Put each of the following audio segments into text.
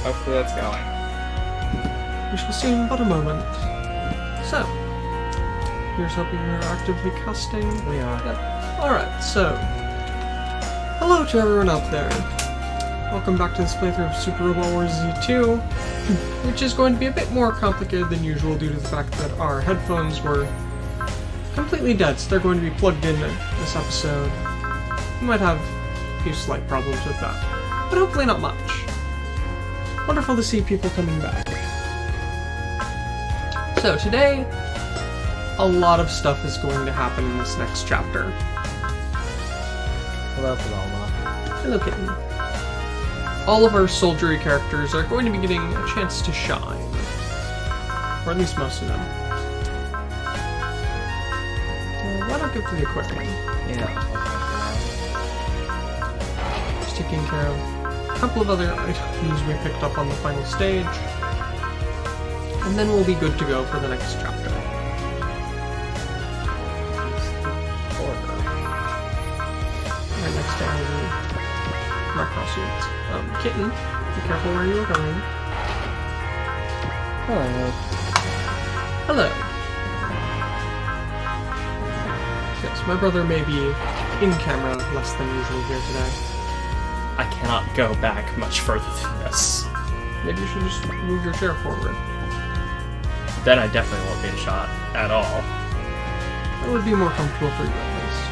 Hopefully that's going. We shall see in but a moment. So, here's hoping we're actively casting. We are. Yep. Alright, so. Hello to everyone out there. Welcome back to this playthrough of Super Robot Wars Z2, which is going to be a bit more complicated than usual due to the fact that our headphones were completely dead, so they're going to be plugged in this episode. We might have a few slight problems with that, but hopefully not much. Wonderful to see people coming back. So today, a lot of stuff is going to happen in this next chapter. Hello, Paloma. Hello, kitten. All of our soldiery characters are going to be getting a chance to shine. Or at least most of them. Why not go through the equipment? Yeah. Just taking care of a couple of other items we picked up on the final stage. And then we'll be good to go for the next chapter. Right next to our Recross units. Kitten, be careful where you are going. Hello. Hello. Yes, my brother may be in camera less than usual here today. I cannot go back much further than this. Maybe you should just move your chair forward. Then I definitely won't be in shot at all. That would be more comfortable for you at least.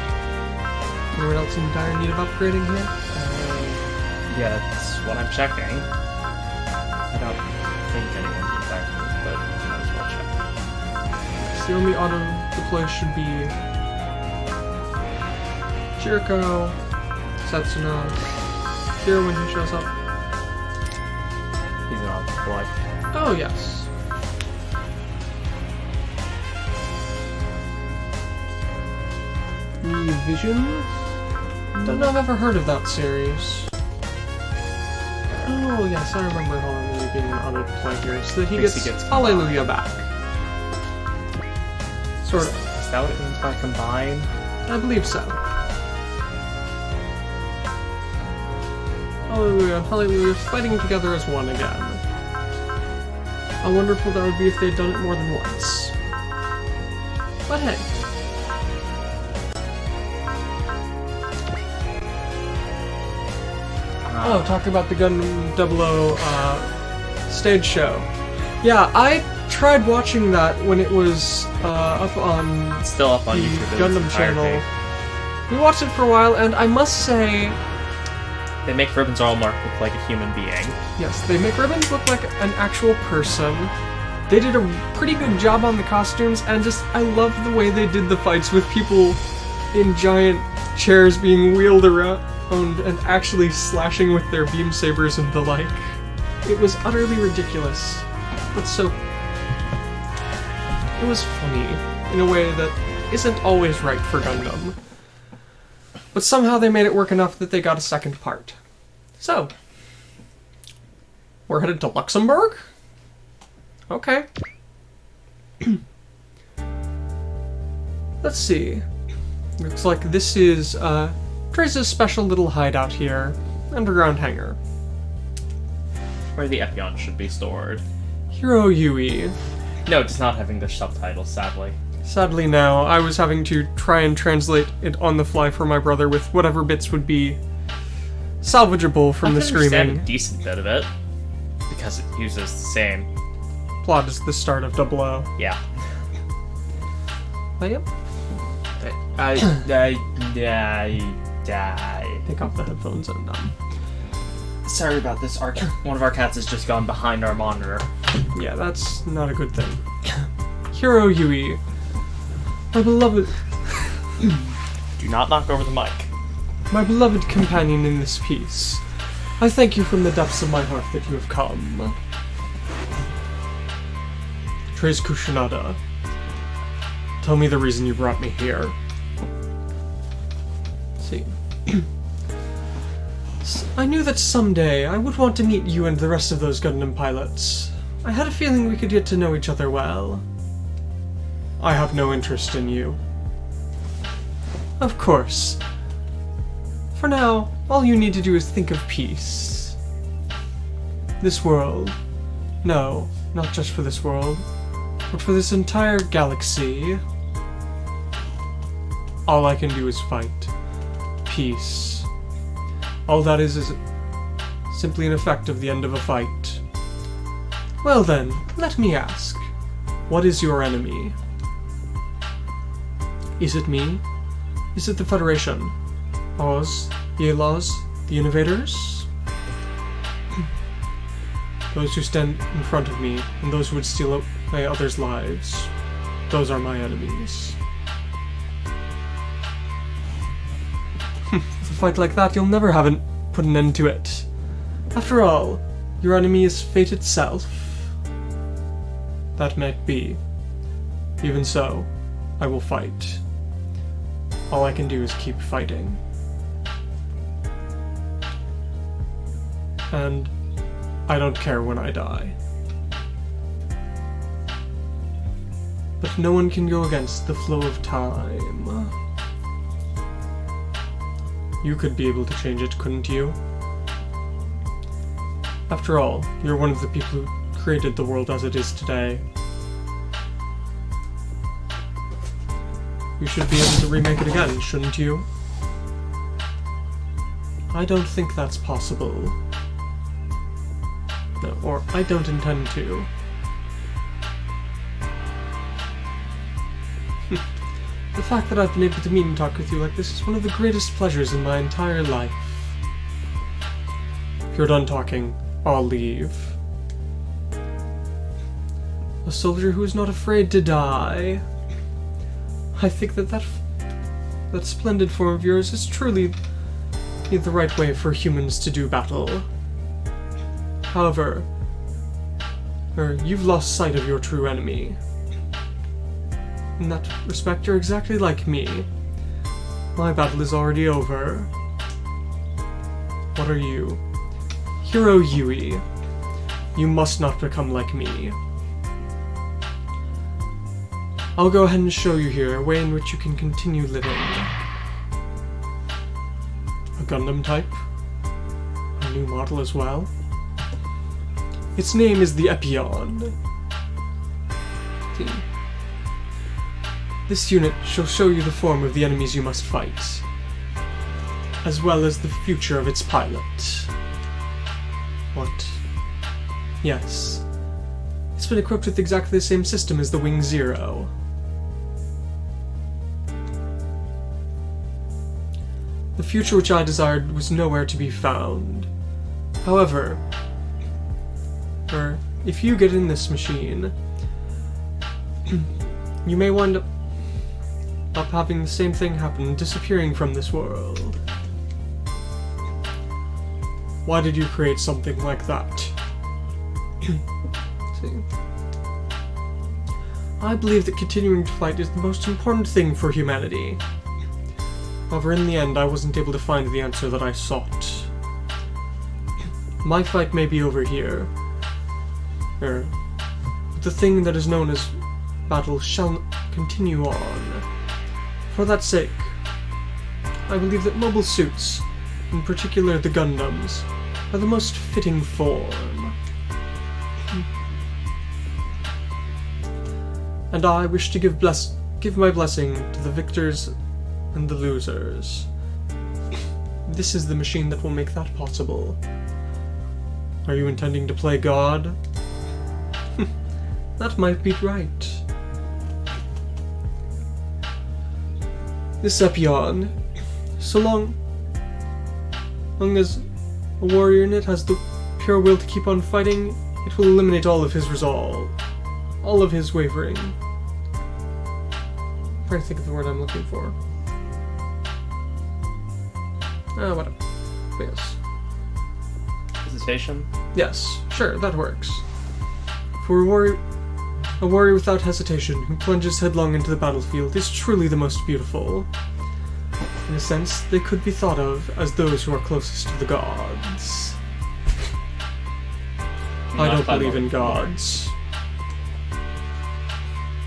Anyone else in dire need of upgrading here? Yeah, that's what I'm checking. I don't think anyone's in fact, but might as well check. The only auto deploy should be Chirico, Setsuna, Heero when he shows up. He's not deployed. Oh yes. Revision? Don't know if I've ever heard of that series. Oh yes, I remember Hallelujah being an auto deploy here, so that he gets Hallelujah back. Sort of. Is that what it means by combine? I believe so. Hallelujah and Hallelujah fighting together as one again. How wonderful that would be if they'd done it more than once. But hey. Oh, talk about the Gundam 00 stage show. Yeah, I tried watching that when it was up on It's still up on the YouTube. Gundam channel. We watched it for a while, and I must say, They make Ribbons Allmark look like a human being. yes, they make Ribbons look like an actual person. They did a pretty good job on the costumes, and just, I love the way they did the fights with people in giant chairs being wheeled around and actually slashing with their beam sabers and the like. It was utterly ridiculous, but so... It was funny, in a way that isn't always right for Gundam. But somehow they made it work enough that they got a second part. So, we're headed to Luxembourg? Okay. Let's see. Looks like this is, Trace's special little hideout here. Underground hangar. Where the Epion should be stored. Heero Yui. No, it's not having the subtitles, sadly. Sadly now, I was having to try and translate it on the fly for my brother with whatever bits would be salvageable from the I can understand screaming. a decent bit of it, because it uses the same... Plot is the start of 00. Yeah. But yep. Take off the headphones and Sorry about this. One of our cats has just gone behind our monitor. yeah, that's not a good thing. Heero Yui. My beloved... Do not knock over the mic. My beloved companion in this piece. I thank you from the depths of my heart that you have come. Trace Kushinada. Tell me the reason you brought me here. Let's see. I knew that someday I would want to meet you and the rest of those Gundam pilots. I had a feeling we could get to know each other well. I have no interest in you. Of course. For now, all you need to do is think of peace. this world. No, not just for this world, but for this entire galaxy. All I can do is fight. Peace. All that is simply an effect of the end of a fight. Well then, let me ask, what is your enemy? Is it me? Is it the Federation? Oz? The Outlaws? The Innovators? Those who stand in front of me, and those who would steal away others' lives. Those are my enemies. With a fight like that, you'll never put an end to it. After all, your enemy is fate itself. That might be. Even so, I will fight. All I can do is keep fighting. And I don't care when I die. But no one can go against the flow of time. You could be able to change it, couldn't you? After all, you're one of the people who created the world as it is today. You should be able to remake it again, shouldn't you? I don't think that's possible. No, or I don't intend to. The fact that I've been able to meet and talk with you like this is one of the greatest pleasures in my entire life. If you're done talking, I'll leave. A soldier who is not afraid to die. I think that splendid form of yours is truly the right way for humans to do battle. However, you've lost sight of your true enemy. In that respect, you're exactly like me. My battle is already over. What are you? Heero Yui. You must not become like me. I'll go ahead and show you here a way in which you can continue living. A Gundam type. A new model as well. Its name is the Epion. This unit shall show you the form of the enemies you must fight, as well as the future of its pilot. What? Yes. It's been equipped with exactly the same system as the Wing Zero. The future which I desired was nowhere to be found. However, if you get in this machine, you may wind up having the same thing happen, disappearing from this world. Why did you create something like that? See? I believe that continuing to fight is the most important thing for humanity. However, in the end, I wasn't able to find the answer that I sought. My fight may be over here, but the thing that is known as battle shall continue on. For that sake, I believe that mobile suits, in particular the Gundams, are the most fitting form. And I wish to give my blessing to the victors and the losers. This is the machine that will make that possible. Are you intending to play God? That might be right. This Epion, so long as a warrior in it has the pure will to keep on fighting, it will eliminate all of his resolve, all of his wavering. I'm trying to think of the word I'm looking for. Whatever. But yes. Hesitation? Yes, sure, that works. For a warrior without hesitation who plunges headlong into the battlefield is truly the most beautiful. In a sense, they could be thought of as those who are closest to the gods. I don't believe in gods.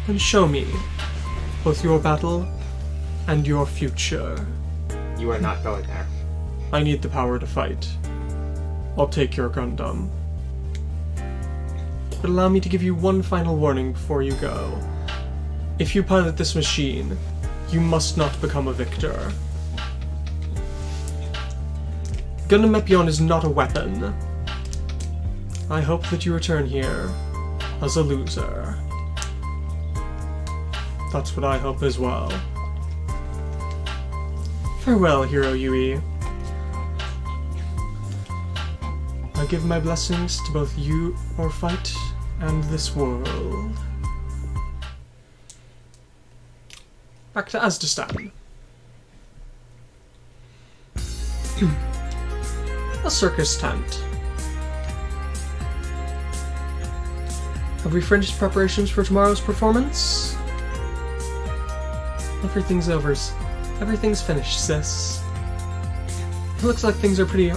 Then show me both your battle and your future. You are not going there. I need the power to fight. I'll take your Gundam. but allow me to give you one final warning before you go. If you pilot this machine, you must not become a victor. Gundam Epion is not a weapon. I hope that you return here as a loser. That's what I hope as well. Farewell, Heero Yui. I give my blessings to both you, your fight, and this world. Back to Azdastan. A circus tent. Have we finished preparations for tomorrow's performance? Everything's over. Everything's finished, sis. It looks like things are pretty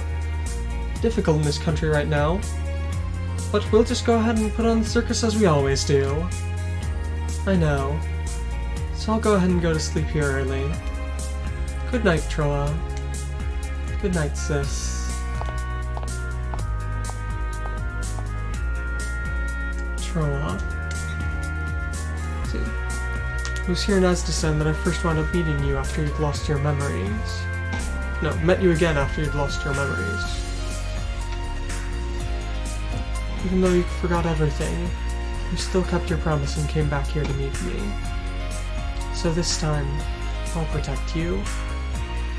difficult in this country right now. But we'll just go ahead and put on the circus as we always do. I know. So I'll go ahead and go to sleep here early. Good night, Troa. Good night, sis. Troa. See. It was here in Azdastan that I first wound up meeting you after you'd lost your memories. No, met you again after you'd lost your memories. Even though you forgot everything, you still kept your promise and came back here to meet me. So this time, I'll protect you.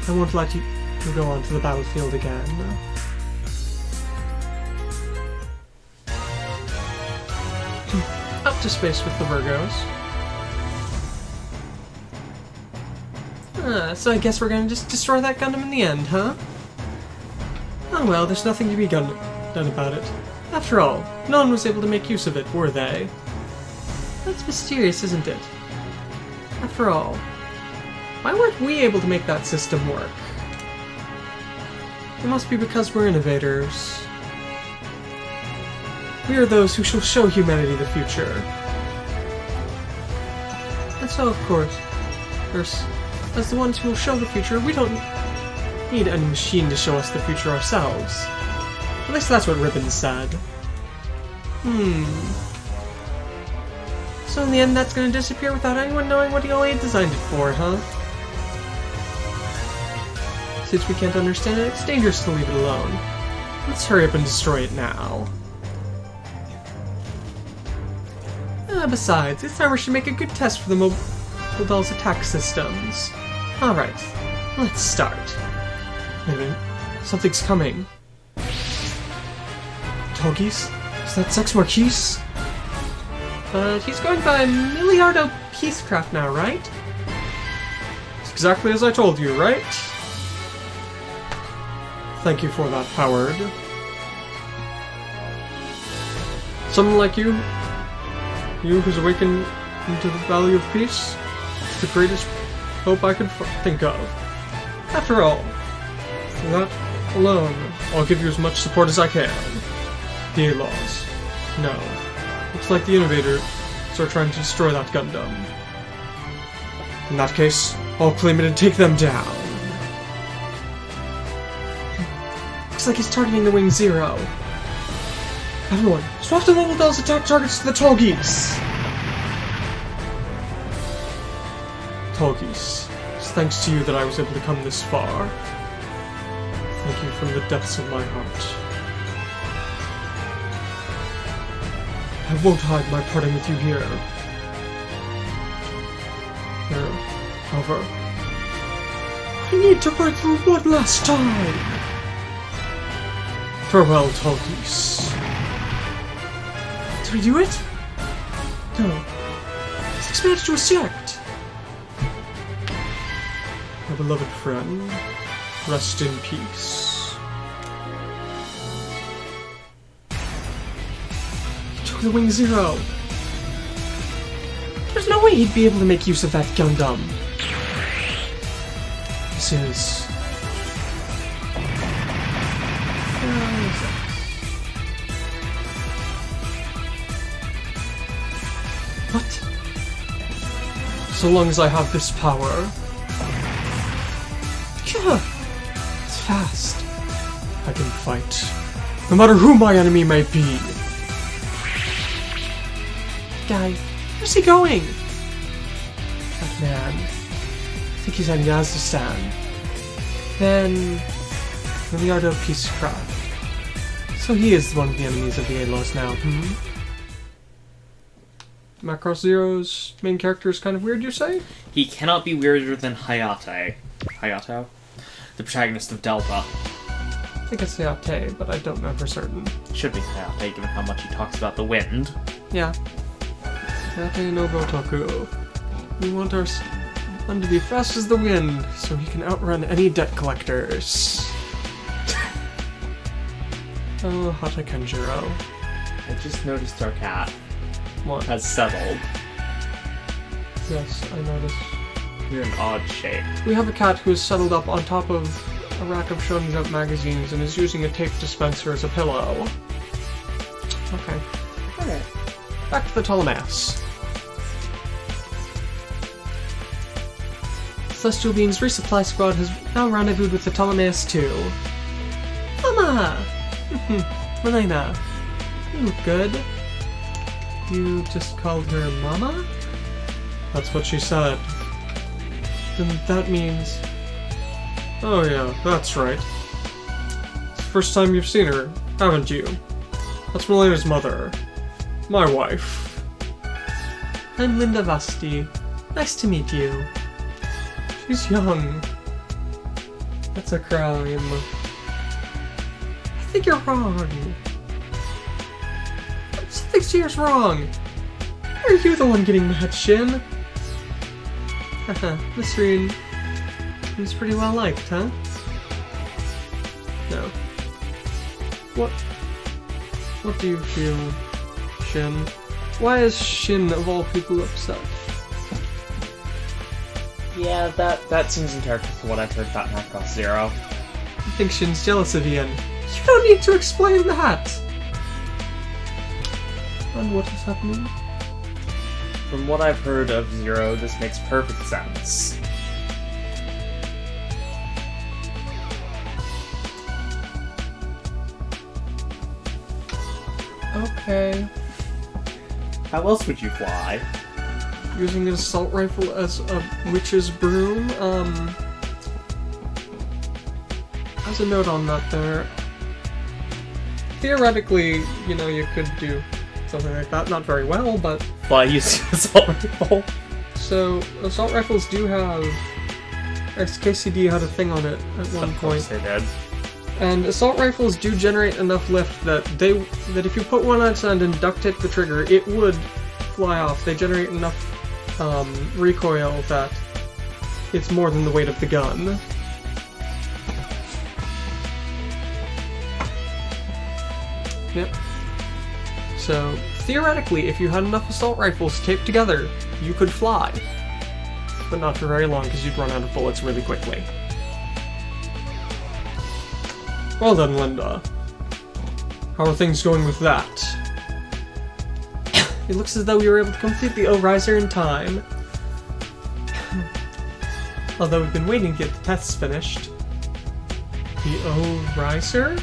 I won't let you go onto the battlefield again. Up to space with the Virgos. So I guess we're gonna just destroy that Gundam in the end, huh? Oh well, there's nothing to be done about it. After all, no one was able to make use of it, were they? That's mysterious, isn't it? After all, why weren't we able to make that system work? It must be because we're innovators. We are those who shall show humanity the future. And so, of course, as the ones who will show the future, we don't need any machine to show us the future ourselves. At least that's what Ribbon said. So in the end, that's gonna disappear without anyone knowing what he only designed it for, huh? Since we can't understand it, it's dangerous to leave it alone. Let's hurry up and destroy it now. Besides, this time we should make a good test for the Mobile Doll's attack systems. Alright, let's start. Maybe something's coming. Togis? Is that Sex Marquise? He's going by Miliardo Peacecraft now, right? It's exactly as I told you, right? Thank you for that, Howard. Someone like you who's awakened into the value of peace, is the greatest hope I could think of. After all, for that alone, I'll give you as much support as I can. The A-Laws. No. Looks like the innovators are trying to destroy that Gundam. In that case, I'll claim it and take them down. Looks like he's targeting the Wing Zero. Everyone, swap the Mobile Doll's attack targets to the Tolgeese! Tolgeese, it's thanks to you that I was able to come this far. Thank you from the depths of my heart. I won't hide my parting with you here. However, I need to break through one last time! Farewell, Tolgeese. Did we do it? No. It's expanded to a sect! My beloved friend, rest in peace. He took the Wing Zero! There's no way he'd be able to make use of that Gundam. This is... What? So long as I have this power... Yeah, it's fast. I can fight, no matter who my enemy may be. guy? Where's he going? That man. I think he's on Yazda-san. Then the art of peacecraft. So he is one of the enemies of the Alos now, Macross Zero's main character is kind of weird, you say? He cannot be weirder than Hayato, the protagonist of Delta. I think it's Hayate, but I don't know for certain. Should be Hayate, given how much he talks about the wind. Yeah. Hayate no Gotoku. We want our son to be fast as the wind, so he can outrun any debt collectors. Oh, Hata Kenjiro. I just noticed our cat What? has settled. Yes, I noticed. You're an odd shape. We have a cat who is settled up on top of a rack of Shonen Jump magazines and is using a tape dispenser as a pillow. Okay. Okay. Back to the Ptolemais. Celestial Being's resupply squad has now rendezvoused with the Ptolemais too. Mama! Melena, you look good. You just called her Mama? That's what she said. Then that means... Oh yeah, that's right. It's the first time you've seen her, haven't you? That's Melena's mother. My wife. I'm Linda Vasti. Nice to meet you. She's young. That's a crime. I think you're wrong. Something serious wrong. Are you the one getting mad, Shin? Haha, Miss Reen is pretty well liked, huh? No. What do you feel, Shin? Why is Shin of all people upset? Yeah, that seems in character for what I've heard about Macross Zero. I think Shin's jealous of Ian. You don't need to explain that! And what is happening? From what I've heard of Zero, this makes perfect sense. Okay. How else would you fly? Using an assault rifle as a witch's broom, as a note on that there, theoretically, you know, you could do something like that, not very well, but... Fly using assault rifle? So, assault rifles do have... XKCD had a thing on it at one Of course point. they did. And assault rifles do generate enough lift that that if you put one on its end and duct tape the trigger, it would fly off. They generate enough recoil that it's more than the weight of the gun. Yep. So, theoretically, if you had enough assault rifles taped together, you could fly. But not for very long, because you'd run out of bullets really quickly. Well done, Linda. How are things going with that? It looks as though we were able to complete the O-Riser in time. Although we've been waiting to get the tests finished. The O-Riser?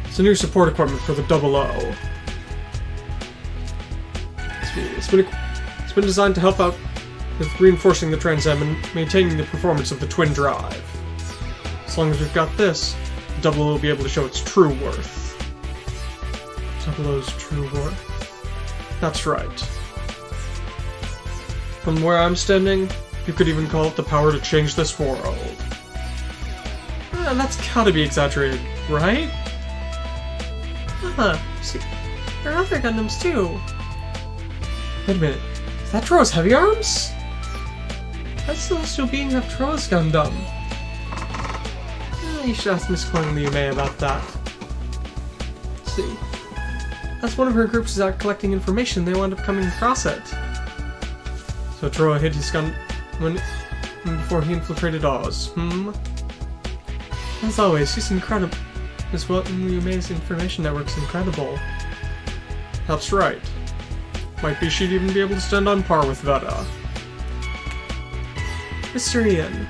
It's a new support equipment for the Double O. It's been designed to help out with reinforcing the Trans-M and maintaining the performance of the twin drive. As long as we've got this, the Double O will be able to show its true worth. Double O's true worth? That's right. From where I'm standing, you could even call it the power to change this world. That's gotta be exaggerated, right? See, there are other Gundams too. Wait a minute, is that Troa's Heavyarms? That Celestial Being have Troa's Gundam. You should ask Miss Kwan Liu Mei about that. Let's see. As one of her groups is out collecting information, they wound up coming across it. So Troa hid his gun before he infiltrated Oz, As always, she's incredible. Miss Liu Mei's information network's incredible. That's right. Might be she'd even be able to stand on par with Veta. Mr. Ian,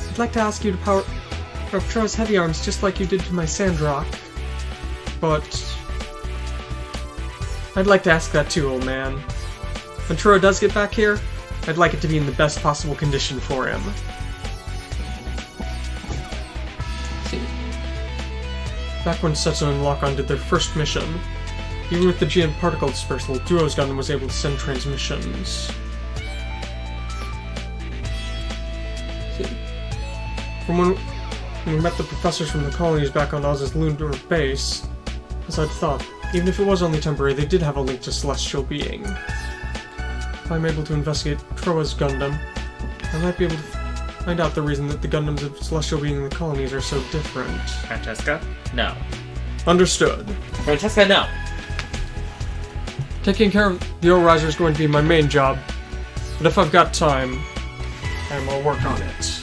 I'd like to ask you to power up Troa's Heavyarms just like you did to my Sandrock. But... I'd like to ask that too, old man. When Chiro does get back here, I'd like it to be in the best possible condition for him. Back when Setsuna and Lock-On did their first mission, even with the GM particle dispersal, Duo's Gundam was able to send transmissions. From when we met the professors from the colonies back on Oz's lunar base, as I'd thought, even if it was only temporary, they did have a link to celestial being. If I'm able to investigate Troa's Gundam, I might be able to find out the reason that the Gundams of celestial being in the colonies are so different. Francesca? No. Understood. Francesca, no. Taking care of the O-Riser is going to be my main job, but if I've got time, I will work on it.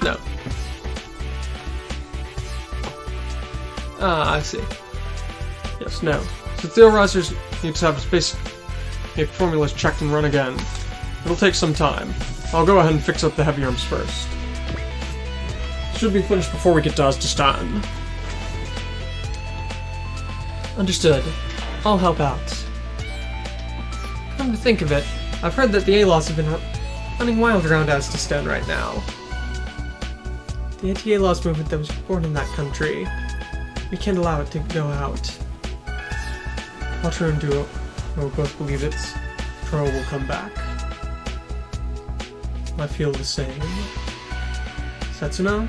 No. Ah, I see. Yes, no. Since the O-Risers need to have space formulas checked and run again, it'll take some time. I'll go ahead and fix up the Heavyarms first. Should be finished before we get to Azdistan. Understood. I'll help out. Come to think of it, I've heard that the A-Laws have been running wild around Azdistan right now. The anti-A-Laws movement that was born in that country. We can't allow it to go out. Watcher and Duo both believe that Tro will come back. I feel the same. Setsuna?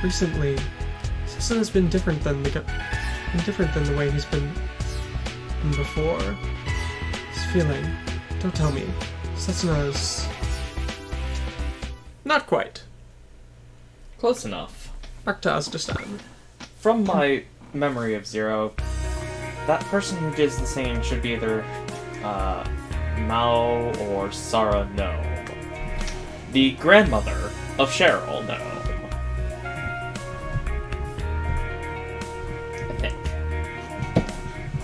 Recently, Setsuna's been different than the way he's been before. This feeling, don't tell me, Setsuna's not quite. Close enough. Back to Azdistan. From my memory of Zero, that person who does the singing should be either Mao or Sarah Gnome. The grandmother of Cheryl Gnome. I think.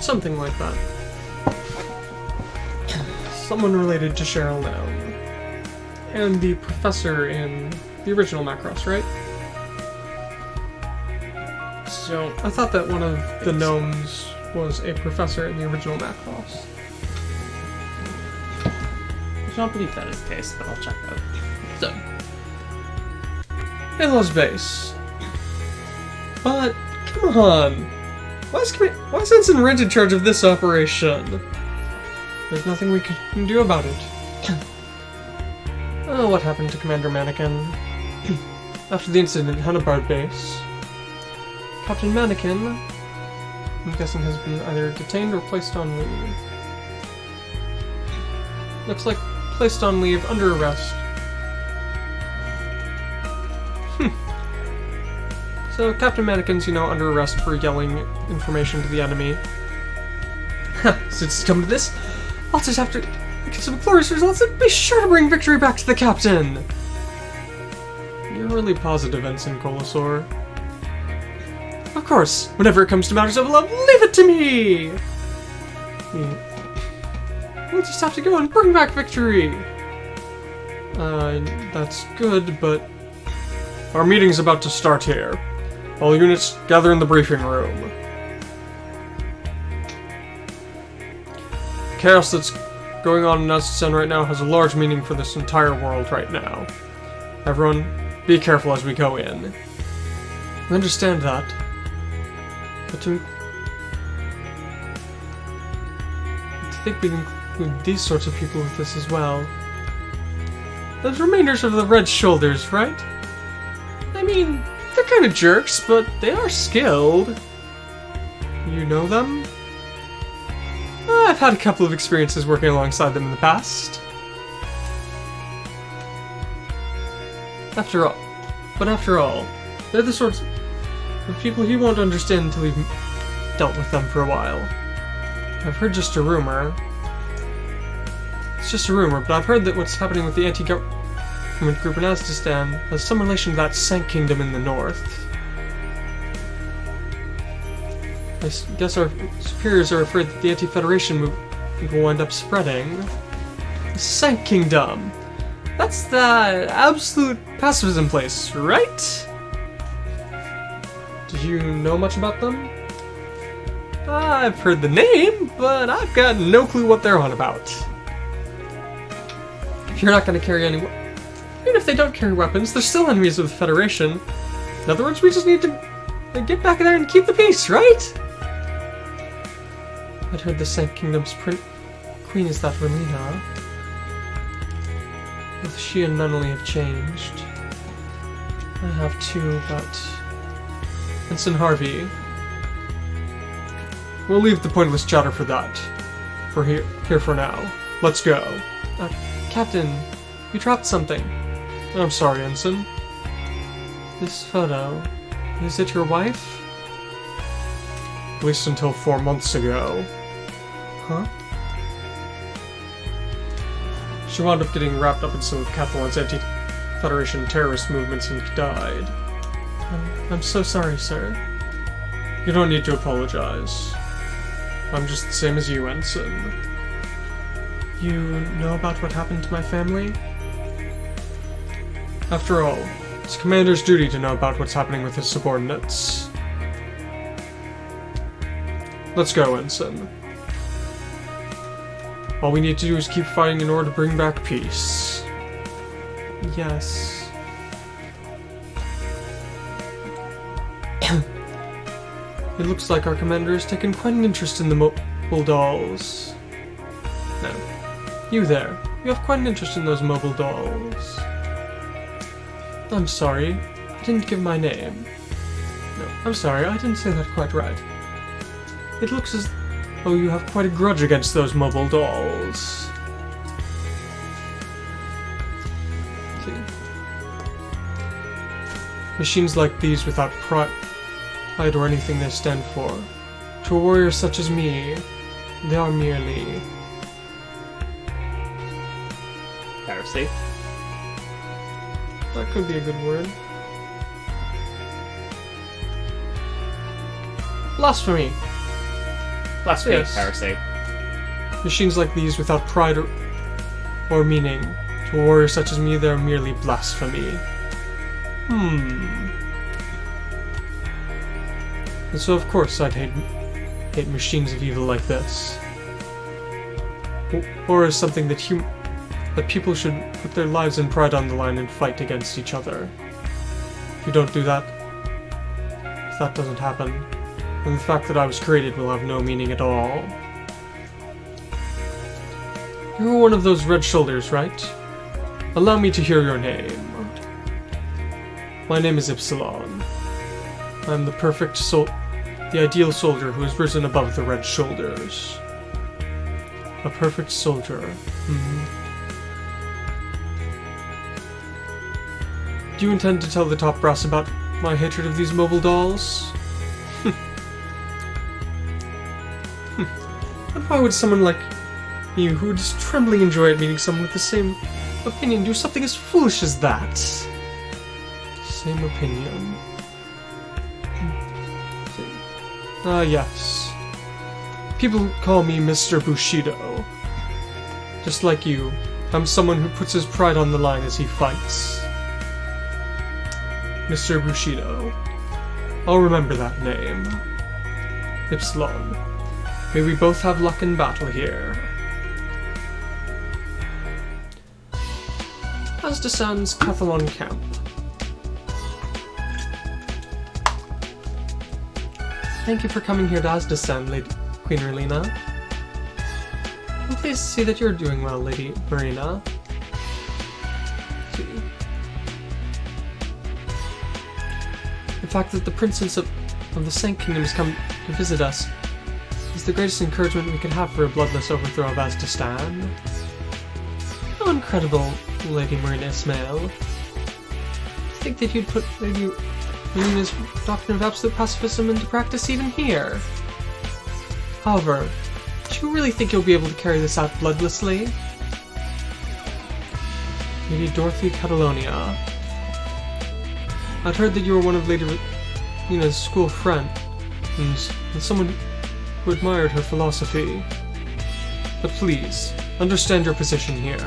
Something like that. Someone related to Cheryl Gnome. And the professor in the original Macross, right? So, I thought that one of the gnomes was a professor in the original Macross. I don't believe that is the case, but I'll check that. So, A-Law's base. But, come on! Why is Ensign Rent in charge of this operation? There's nothing we can do about it. Oh, what happened to Commander Mannequin? After the incident at Hanabard base, Captain Mannequin, I'm guessing, has been either detained or placed on leave. Looks like placed on leave under arrest. So Captain Mannequin's, under arrest for yelling information to the enemy. Since it's come to this, I'll just have to get some glorious results and be sure to bring victory back to the captain! You're really positive, Ensign Colosaur. Of course, whenever it comes to matters of love, leave it to me! We'll just have to go and bring back victory! That's good, but our meeting's about to start here. All units, gather in the briefing room. The chaos that's going on in Azdistan right now has a large meaning for this entire world right now. Everyone, be careful as we go in. I understand that. But to think we'd include these sorts of people with this as well. Those remainders of the Red Shoulders, right? I mean, they're kind of jerks, but they are skilled. You know them? I've had a couple of experiences working alongside them in the past. After all, they're the sorts of people he won't understand until you've dealt with them for a while. I've heard just a rumor. It's just a rumor, but I've heard that what's happening with the anti-government group in Azdistan has some relation to that Sank Kingdom in the north. I guess our superiors are afraid that the anti-Federation movement will end up spreading. The Sank Kingdom! That's the absolute pacifism place, right? Do you know much about them? I've heard the name, but I've got no clue what they're on about. If you're not going to carry any... Even if they don't carry weapons, they're still enemies of the Federation. In other words, we just need to get back there and keep the peace, right? I'd heard the Sank Kingdom's queen is that Relina. Both she and Nunnally have changed. I have too, but... Ensign Harvey. We'll leave the pointless chatter for that. For here for now. Let's go. Captain, you dropped something. I'm sorry, Ensign. This photo, is it your wife? At least until 4 months ago. Huh? She wound up getting wrapped up in some of Cathalon's anti-Federation terrorist movements and died. I'm so sorry, sir. You don't need to apologize. I'm just the same as you, Ensign. You know about what happened to my family? After all, it's Commander's duty to know about what's happening with his subordinates. Let's go, Ensign. All we need to do is keep fighting in order to bring back peace. Yes. It looks like our commander has taken quite an interest in the mobile dolls. No. You there. You have quite an interest in those mobile dolls. I'm sorry. I didn't give my name. No, I'm sorry. I didn't say that quite right. It looks as though you have quite a grudge against those mobile dolls. See. Machines like these without pride or anything they stand for. To a warrior such as me, they are merely... Heresy. That could be a good word. Blasphemy! Blasphemy, Yes. heresy. Machines like these without pride or meaning. To a warrior such as me, they are merely blasphemy. And so of course I'd hate machines of evil like this. Or as something that people should put their lives and pride on the line and fight against each other. If you don't do that, if that doesn't happen, then the fact that I was created will have no meaning at all. You're one of those red shoulders, right? Allow me to hear your name. My name is Ypsilon. I'm the the ideal soldier who has risen above the red shoulders. A perfect soldier. Do you intend to tell the top brass about my hatred of these mobile dolls? But why would someone like you, who would just trembling enjoy it meeting someone with the same opinion, do something as foolish as that? Same opinion. Yes. People call me Mr. Bushido. Just like you, I'm someone who puts his pride on the line as he fights. Mr. Bushido. I'll remember that name. Ypsilon. May we both have luck in battle here. Asdasan's Cathalon Camp. Thank you for coming here to Asdasan, Lady Queen Relina. I'm pleased to see that you're doing well, Lady Marina. The fact that the Princess of the Sank Kingdom has come to visit us is the greatest encouragement we could have for a bloodless overthrow of Asdastan. How incredible, Lady Marina Ismail. I think that you'd put Lady Marina's doctrine of absolute pacifism into practice even here. However, do you really think you'll be able to carry this out bloodlessly? Lady Dorothy Catalonia. I'd heard that you were one of Lady Marina's school friends, and someone who admired her philosophy. But please, understand your position here.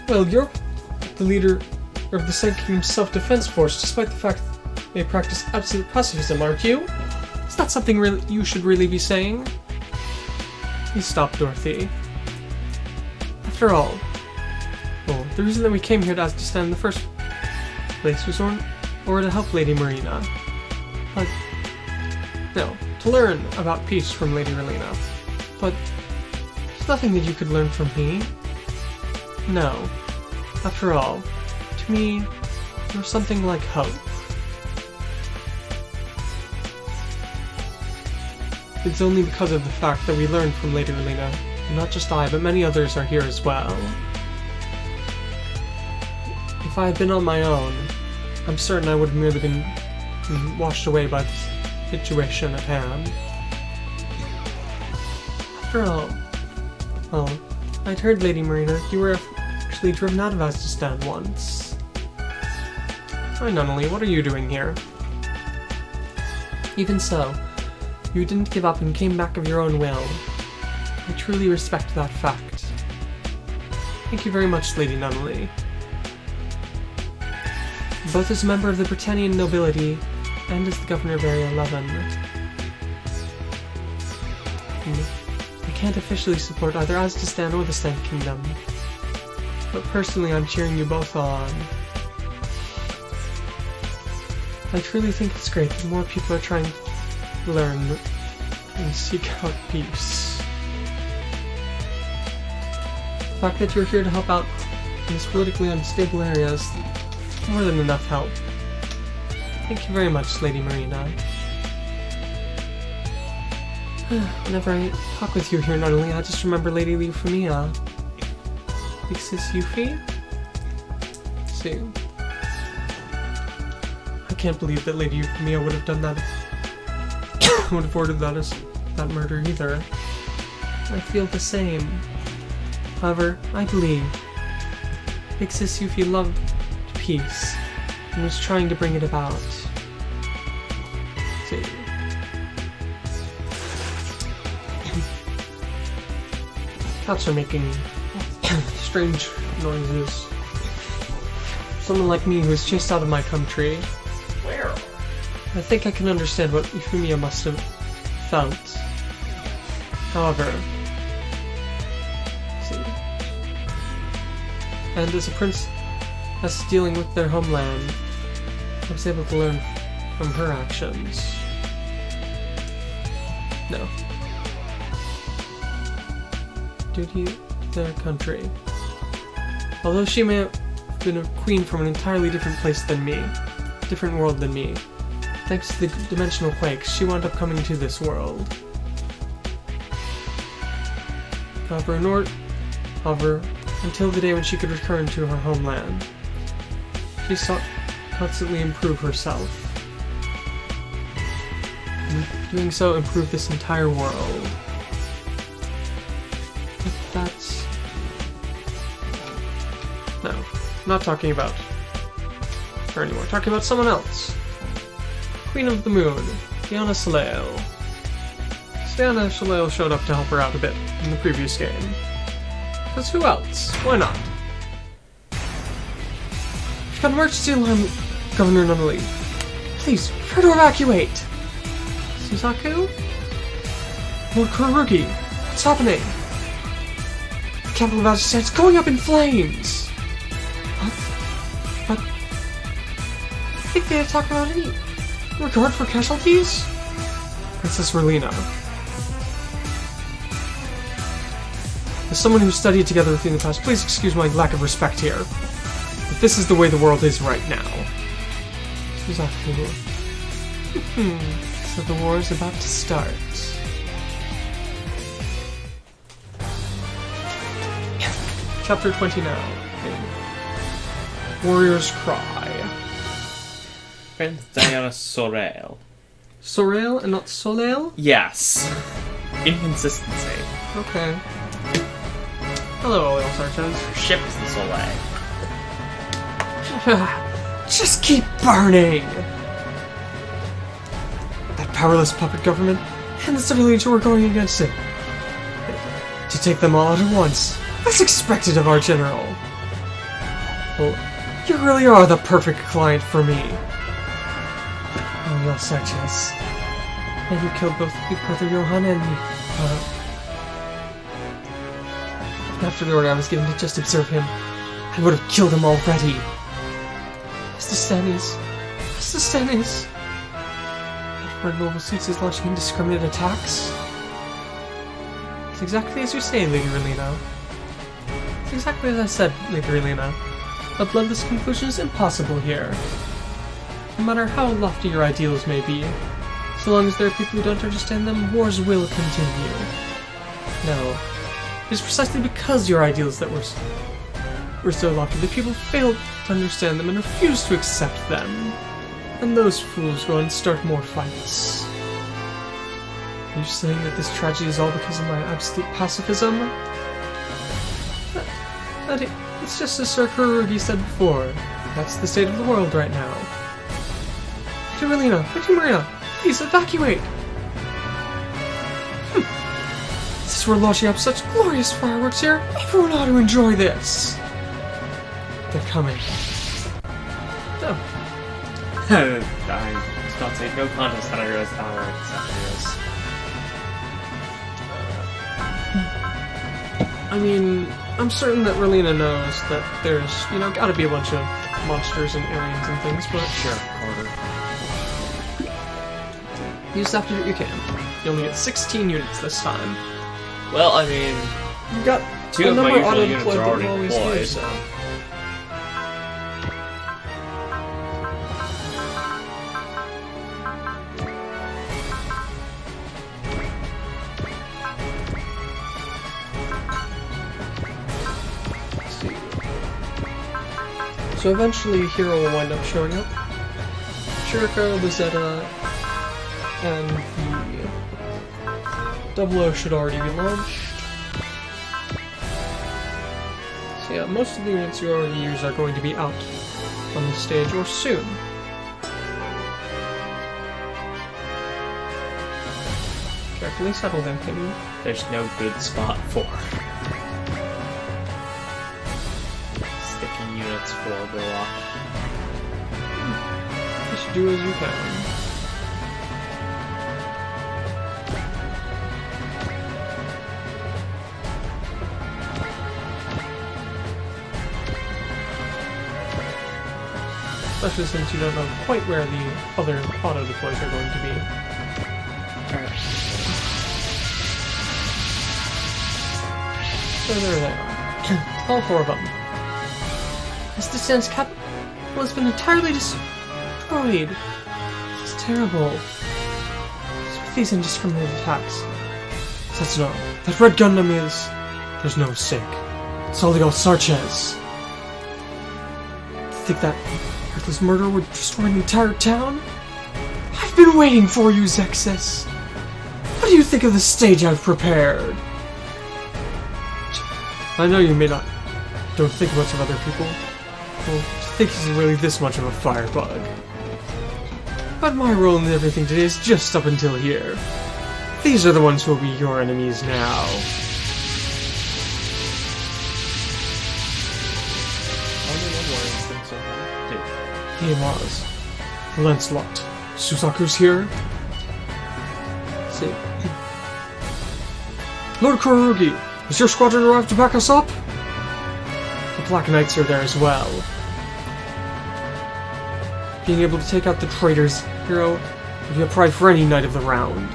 Well, you're the leader of the Sand Kingdom's self-defense force, despite the fact that they practice absolute pacifism, aren't you? Is that something you should really be saying? Please stop, Dorothy. After all, well, the reason that we came here to Aztestan in the first place was or to help Lady Marina. But, no, to learn about peace from Lady Relina. But, there's nothing that you could learn from me. No. After all, to me, you're something like hope. It's only because of the fact that we learned from Lady Relina, and not just I, but many others are here as well. If I had been on my own, I'm certain I would have merely been washed away by the situation at hand. After all, well, I'd heard, Lady Marina, you were actually driven out of Aztestan once. Hi, Nunnally, what are you doing here? Even so, you didn't give up and came back of your own will. I truly respect that fact. Thank you very much, Lady Nunnally. Both as a member of the Britannian nobility and as the governor of Area 11. I can't officially support either Aztestan or the Sand Kingdom, but personally I'm cheering you both on. I truly think it's great that more people are trying to learn and seek out peace. The fact that you're here to help out in this politically unstable area is more than enough help. Thank you very much, Lady Marina. Whenever I talk with you here, not only I just remember Lady Euphemia. Big Sis Yuffie? See. I can't believe that Lady Euphemia would have done that. Would have ordered that murder either. I feel the same. However, I believe Big Sis Yuffie loved peace and was trying to bring it about. See. Cats are making strange noises. Someone like me who was chased out of my country. Where? I think I can understand what Euphemia must have felt. However, see. And as a princess dealing with their homeland, I was able to learn from her actions. No. Duty to their country. Although she may have been a queen from an entirely different place than me, different world than me, thanks to the dimensional quakes, she wound up coming to this world. However, until the day when she could return to her homeland, she sought to constantly improve herself. And doing so, improve this entire world. But that's... No, I'm not talking about her anymore. Talking about someone else. Queen of the Moon, Diana Soleil. Diana Soleil showed up to help her out a bit in the previous game. Because who else? Why not? We've got an emergency alarm, Governor Nunnally. Please, try to evacuate! Suzaku? Lord Kurugi, what's happening? The capital of Aztestan is going up in flames! What? I think they attacked without any regard for casualties? Princess Relina. As someone who studied together with you in the past, please excuse my lack of respect here. But this is the way the world is right now. Suzaku. So the war is about to start. Chapter 20 now. Warrior's Cry. Princess Diana Soleil. Soleil and not Soleil? Yes. Inconsistency. Okay. Hello, oil searches. Your ship is the Soleil. Just keep burning! That powerless puppet government and the civilians who are going against it. To take them all out at once, as expected of our general. Well, You really are the perfect client for me. Oh, your Sanchez. And you killed both your brother Johan and me. After the order I was given to just observe him, I would have killed him already. Mr. Stannis. Mr. Stannis. Red Noble Suits is launching indiscriminate attacks. It's exactly as you say, Lady Relina. It's exactly as I said, Lady Relina. A bloodless conclusion is impossible here. No matter how lofty your ideals may be, so long as there are people who don't understand them, wars will continue. No. It is precisely because your ideals that were so lofty that people fail to understand them and refuse to accept them. And those fools go and start more fights. Are you saying that this tragedy is all because of my absolute pacifism? It's just as Sir Kurugi said before. That's the state of the world right now. Lady Relina, Lady Marina, please evacuate! Since we're launching up such glorious fireworks here, everyone ought to enjoy this! They're coming. Oh. I was about to say no contest, and I realized how hard this actually is. I mean, I'm certain that Relina knows that there's, gotta be a bunch of monsters and aliens and things, but... Sure, Carter. You just have to do what you can. You only get 16 units this time. Well, I mean... You got two of my usual units are already deployed, so... So eventually Heero will wind up showing up. Chirico, the Zeta, and the 00 should already be launched. So yeah, most of the units you already use are going to be out on the stage or soon. Carefully settle them, Penny. There's no good spot for sticking units for Gorlock. Just do as you can. Especially since you don't know quite where the other auto deploys are going to be. Alright. So there they are. All four of them. This distance capital has been entirely destroyed. This is terrible. What's with these indiscriminate attacks? Setsuna, that red Gundam is... There's no mistake. It's all the Sanchez. Think that reckless murder would destroy an entire town? I've been waiting for you, Zexus. What do you think of the stage I've prepared? I know you may not don't think much of other people. Well, to think he's really this much of a firebug. But my role in everything today is just up until here. These are the ones who will be your enemies now. Only one more instance so far. Two. He was. Lancelot. Susaku's here. Let's see. Lord Kurugi, has your squadron arrived to back us up? The Black Knights are there as well. Being able to take out the traitors, Heero, would be a pride for any knight of the round.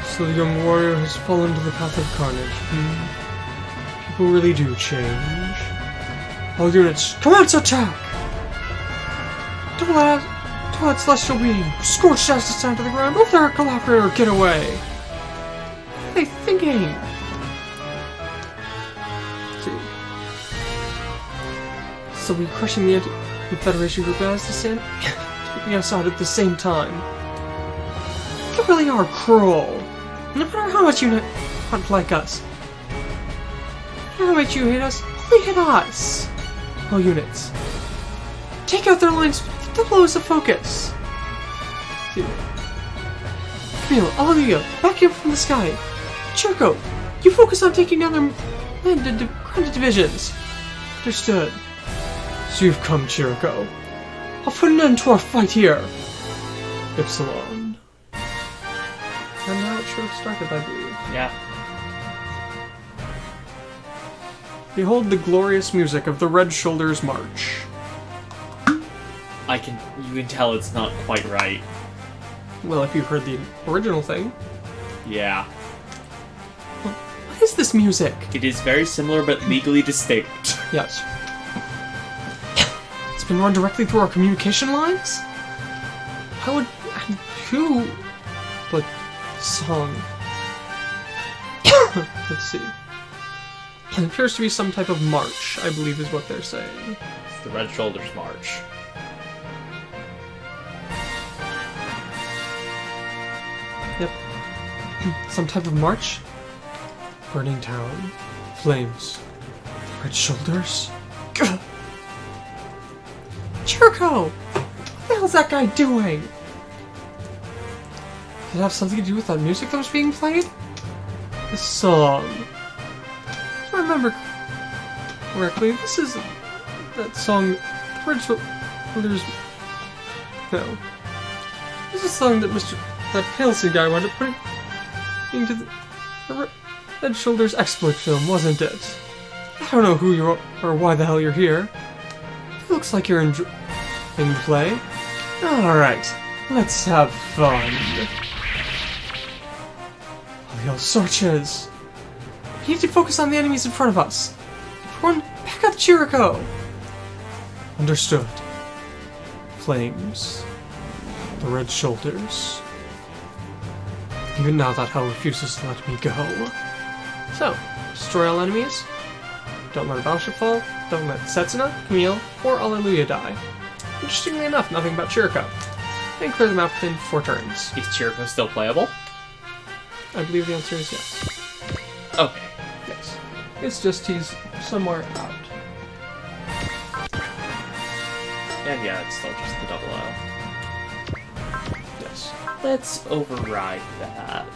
So the young warrior has fallen to the path of carnage. People really do change. All units, commence attack! Don't let Celestial Being scorch justice down to the ground. Don't let our collaborator get away. What are they thinking? So we're crushing the Confederation group as the same, taking us out at the same time. You really are cruel. No matter how much you hunt like us, no matter how much you hate us, only hit us. All units, take out their lines. The blow is the focus. Camille, all of you, back up from the sky. Chirico, you focus on taking down their grounded divisions. Understood. So you've come, Chirico. I'll put an end to our fight here. Ypsilon. And now it should have started, I believe. Yeah. Behold the glorious music of the Red Shoulders March. You can tell it's not quite right. Well, if you've heard the original thing. Yeah. What is this music? It is very similar but legally distinct. Yes. It's been run directly through our communication lines? How would... and who... but... song... Let's see. It appears to be some type of march, I believe is what they're saying. It's the Red Shoulders March. Yep. Some type of march? Burning town. Flames. Red shoulders. Gah! Chirico! What the hell's that guy doing? Did it have something to do with that music that was being played? This song. If I remember correctly, this is that song. The Red Shoulders. No. This is a song that that Palestine guy wanted to put into the Red Shoulders exploit film, wasn't it? I don't know who you are or why the hell you're here. It looks like you're enjoying the play. Alright, let's have fun. All sorches. We need to focus on the enemies in front of us. Everyone, back up Chirico! Understood. Flames. The Red Shoulders. Even now that hell refuses to let me go. So, destroy all enemies. Don't let a battleship fall. Don't let Setsuna, Camille, or Alleluia die. Interestingly enough, nothing about Chirico. And clear the map within 4 turns. Is Chirico still playable? I believe the answer is yes. Okay. Yes. It's just he's somewhere out. And yeah, it's still just the double O. Yes. Let's override that.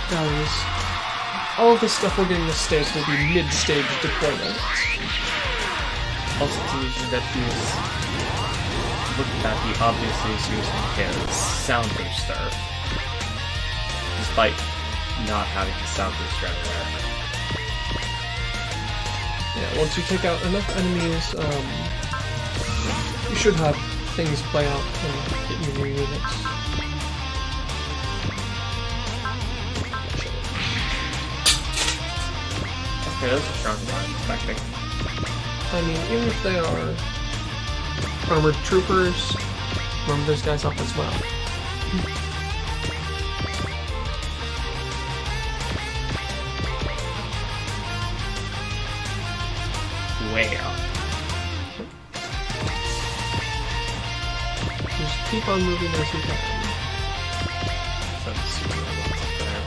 Guys, all of the stuff we're getting this stage will be mid-stage deployment. Also, to mention that he's looking at he obviously is using his sound booster, despite not having his sound booster anywhere. Yeah, once you take out enough enemies, you should have things play out and get you new units. Okay, those are stronger than I was expecting. I mean, even if they are armored troopers, remember those guys up as well. Way up. Just keep on moving as you can. Let's see what's up there.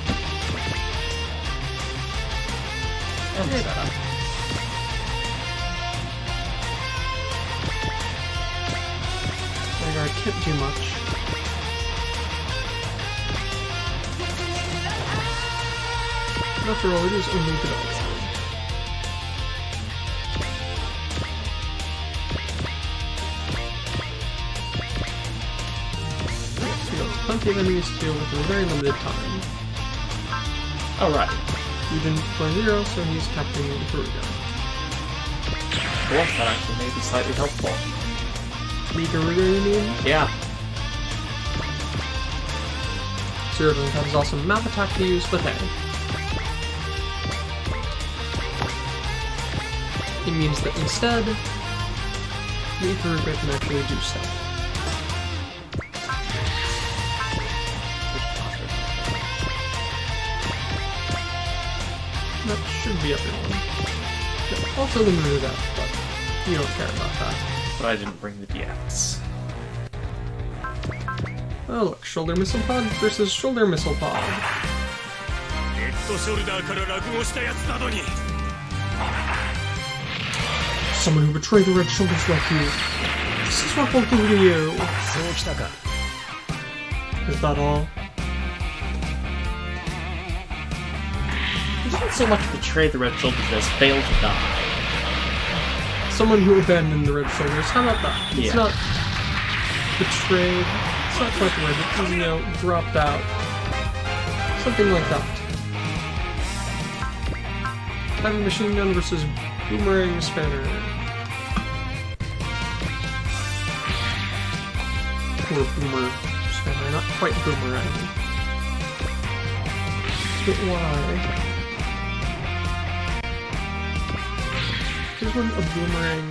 And setup. Like, I can't do much. After all, it is only development. Plenty of enemies to deal with in a very limited time. Alright. You didn't play Heero, so he's capturing the Chirico. Well, that actually may be slightly helpful. Chirico, you mean? Yeah. Heero doesn't have his awesome map attack to use, but hey. It means that instead, the Chirico can actually do stuff. That should be everyone. Yeah, also limited that, but you don't care about that. But I didn't bring the DX. Oh look, Shoulder Missile Pod versus Shoulder Missile Pod. Someone who betrayed the Red Shoulders like you. This is what we'll do to you. Is that all? He didn't so much betray the Red Soldiers as fail to die. Someone who abandoned the Red Soldiers. How about that? It's Yeah. not betrayed. It's not quite the word. It's, you know, dropped out. Something like that. Heavy machine gun versus boomerang spanner. Or boomer spanner, not quite boomerang. But why? Wouldn't a boomerang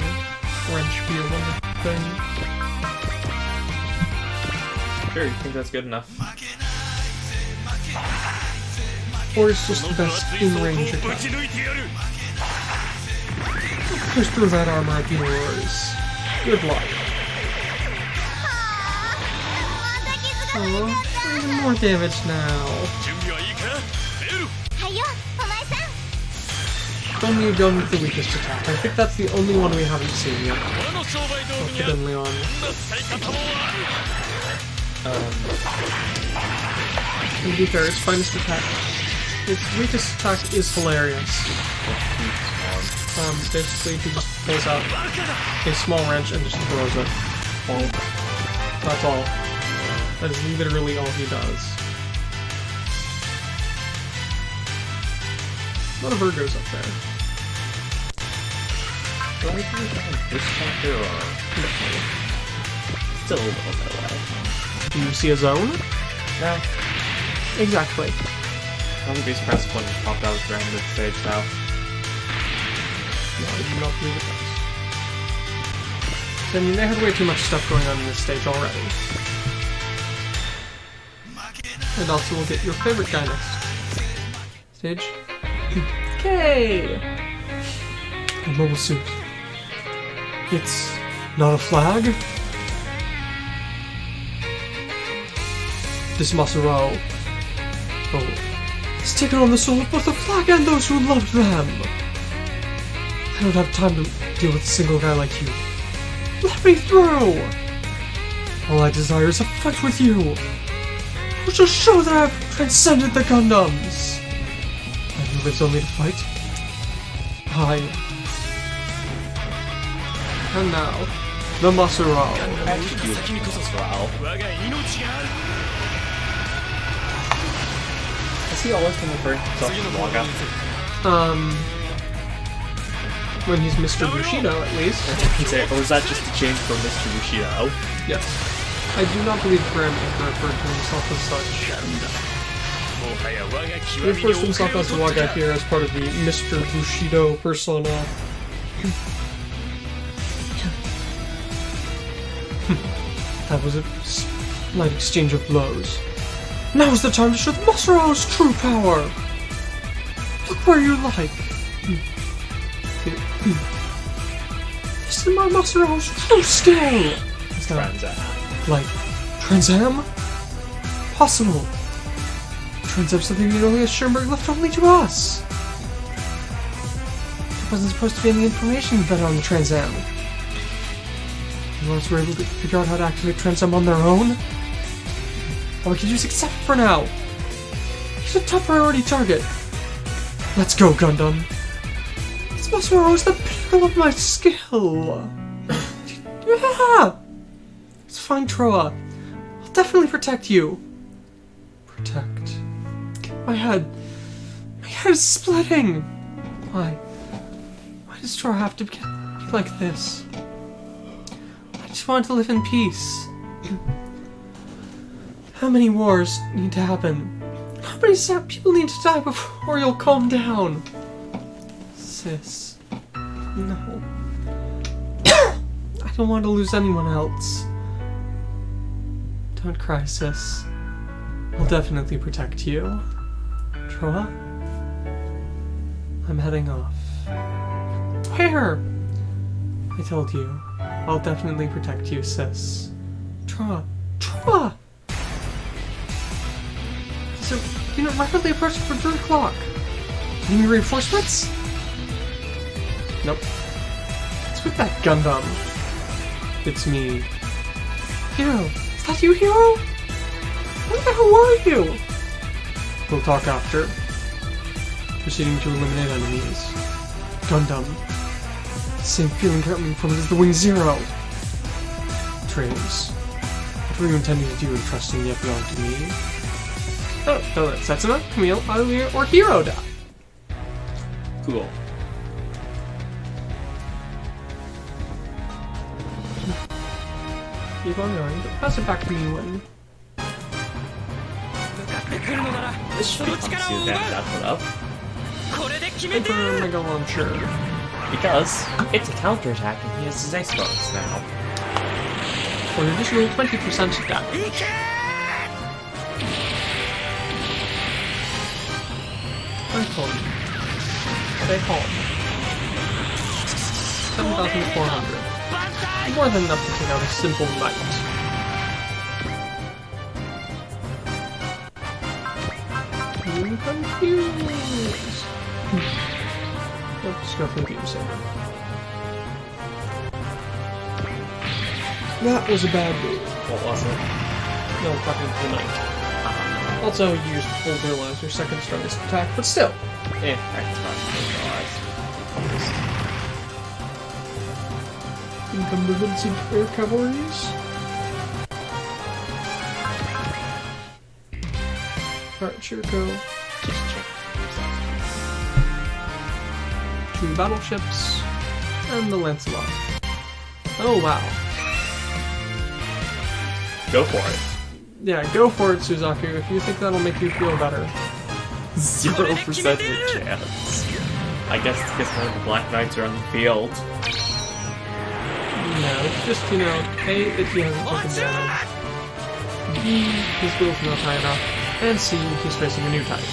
wrench be a wonderful thing? Sure, you think that's good enough? Or it's just the best in-range attack? Push through that armor of yours. Good luck. Oh, even more damage now. Only a gun with the weakest attack. I think that's the only one we haven't seen yet. Put in Leon. To be fair, its finest attack. Its weakest attack is hilarious. Basically, he just pulls out a small wrench and just throws it. Well, that's all. That is literally all he does. A lot of Virgos up there. Do I do this chapter or still a little bit away? Do you see a zone? No. Exactly. I wouldn't be surprised if one popped out of ground mid-stage now. No, I do not believe it does. I mean, they had way too much stuff going on in this stage already. And also we'll get your favorite guy next stage. Okay! A mobile suit. It's not a flag? This Maserao. Oh. It's taken on the soul of both the flag and those who loved them! I don't have time to deal with a single guy like you. Let me through! All I desire is a fight with you! I shall show that I have transcended the Gundams! And who lives only to fight? And now, the Maserao. Actually, do this as well. Has he always been referring to himself as Waga? When he's Mr. Bushido, at least. Or is that just a change from Mr. Bushido? Yes. I do not believe Graham ever referred to himself as such. He refers to himself as Waga here as part of the Mr. Bushido persona. That was a slight exchange of blows. Now's the time to show the Maserao's true power! Look where you like! This is my Maserao's true skill! Is that like Transam? Possible! Transam's something Neolius Schoenberg left only to us! There wasn't supposed to be any information about on the Transam. Unless we're able to figure out how to activate Transam on their own? Or we could use Accept for now! He's a top priority target! Let's go, Gundam! This Maserao is the pinnacle of my skill! Yeah! It's fine, Troa. I'll definitely protect you. Protect. My head is splitting! Why? Why does Troa have to be like this? I just want to live in peace. How many wars need to happen? How many people need to die before you'll calm down? Sis. No. I don't want to lose anyone else. Don't cry, sis. I'll definitely protect you. Troa? I'm heading off. Where? I told you. I'll definitely protect you, sis. Troa. Troa! So, rapidly approaching for 3 o'clock. Any reinforcements? Nope. It's with that Gundam. It's me. Heero! Is that you, Heero? Where the hell were you? We'll talk after. proceeding to eliminate enemies. Gundam. Same feeling coming from it as the Wing Zero. Trains. What were you intending to do in trusting the Epion to me? Oh, don't let Setsuna, Camille, Aluia, or Heero die. Cool. Keep on going, but pass it back to me when... This should be fun to see that put up. Paper Mega Launcher. Because it's a counterattack and he has his ice bonus now. For an additional 20% damage. Stay home. 7,400. More than enough to take out a simple knight. I'm confused. Let's go for the beam saber. That was a bad move. What was it? No, talking to the knight. Also used full barrel as your second strongest attack, but still. Yeah, that's fine. Incumbency air cavalries. Alright, Chirico. Just check. 2 battleships. And the Lancelot. Oh wow. Go for it. Yeah, go for it, Suzaku, if you think that'll make you feel better. 0% chance. I guess it's because one of the Black Knights are on the field. No, it's just, you know, A, that he hasn't taken damage. B, his will's not high enough. And C, he's facing a new type.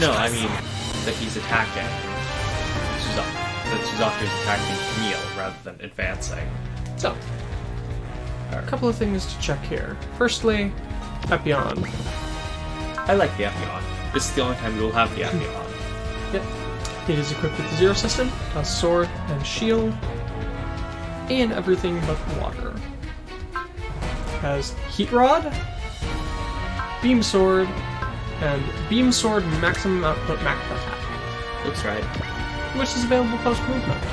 No, I mean that he's attacking Suzaku. That Suzaku's attacking Camille rather than advancing. So, a couple of things to check here. Firstly, Epion. I like the Epion. This is the only time we will have the Epion. Yep. It is equipped with the Zero System, has sword and shield, and everything but water. Has Heat Rod, Beam Sword, and Beam Sword maximum output max attack. Looks right. Which is available post movement.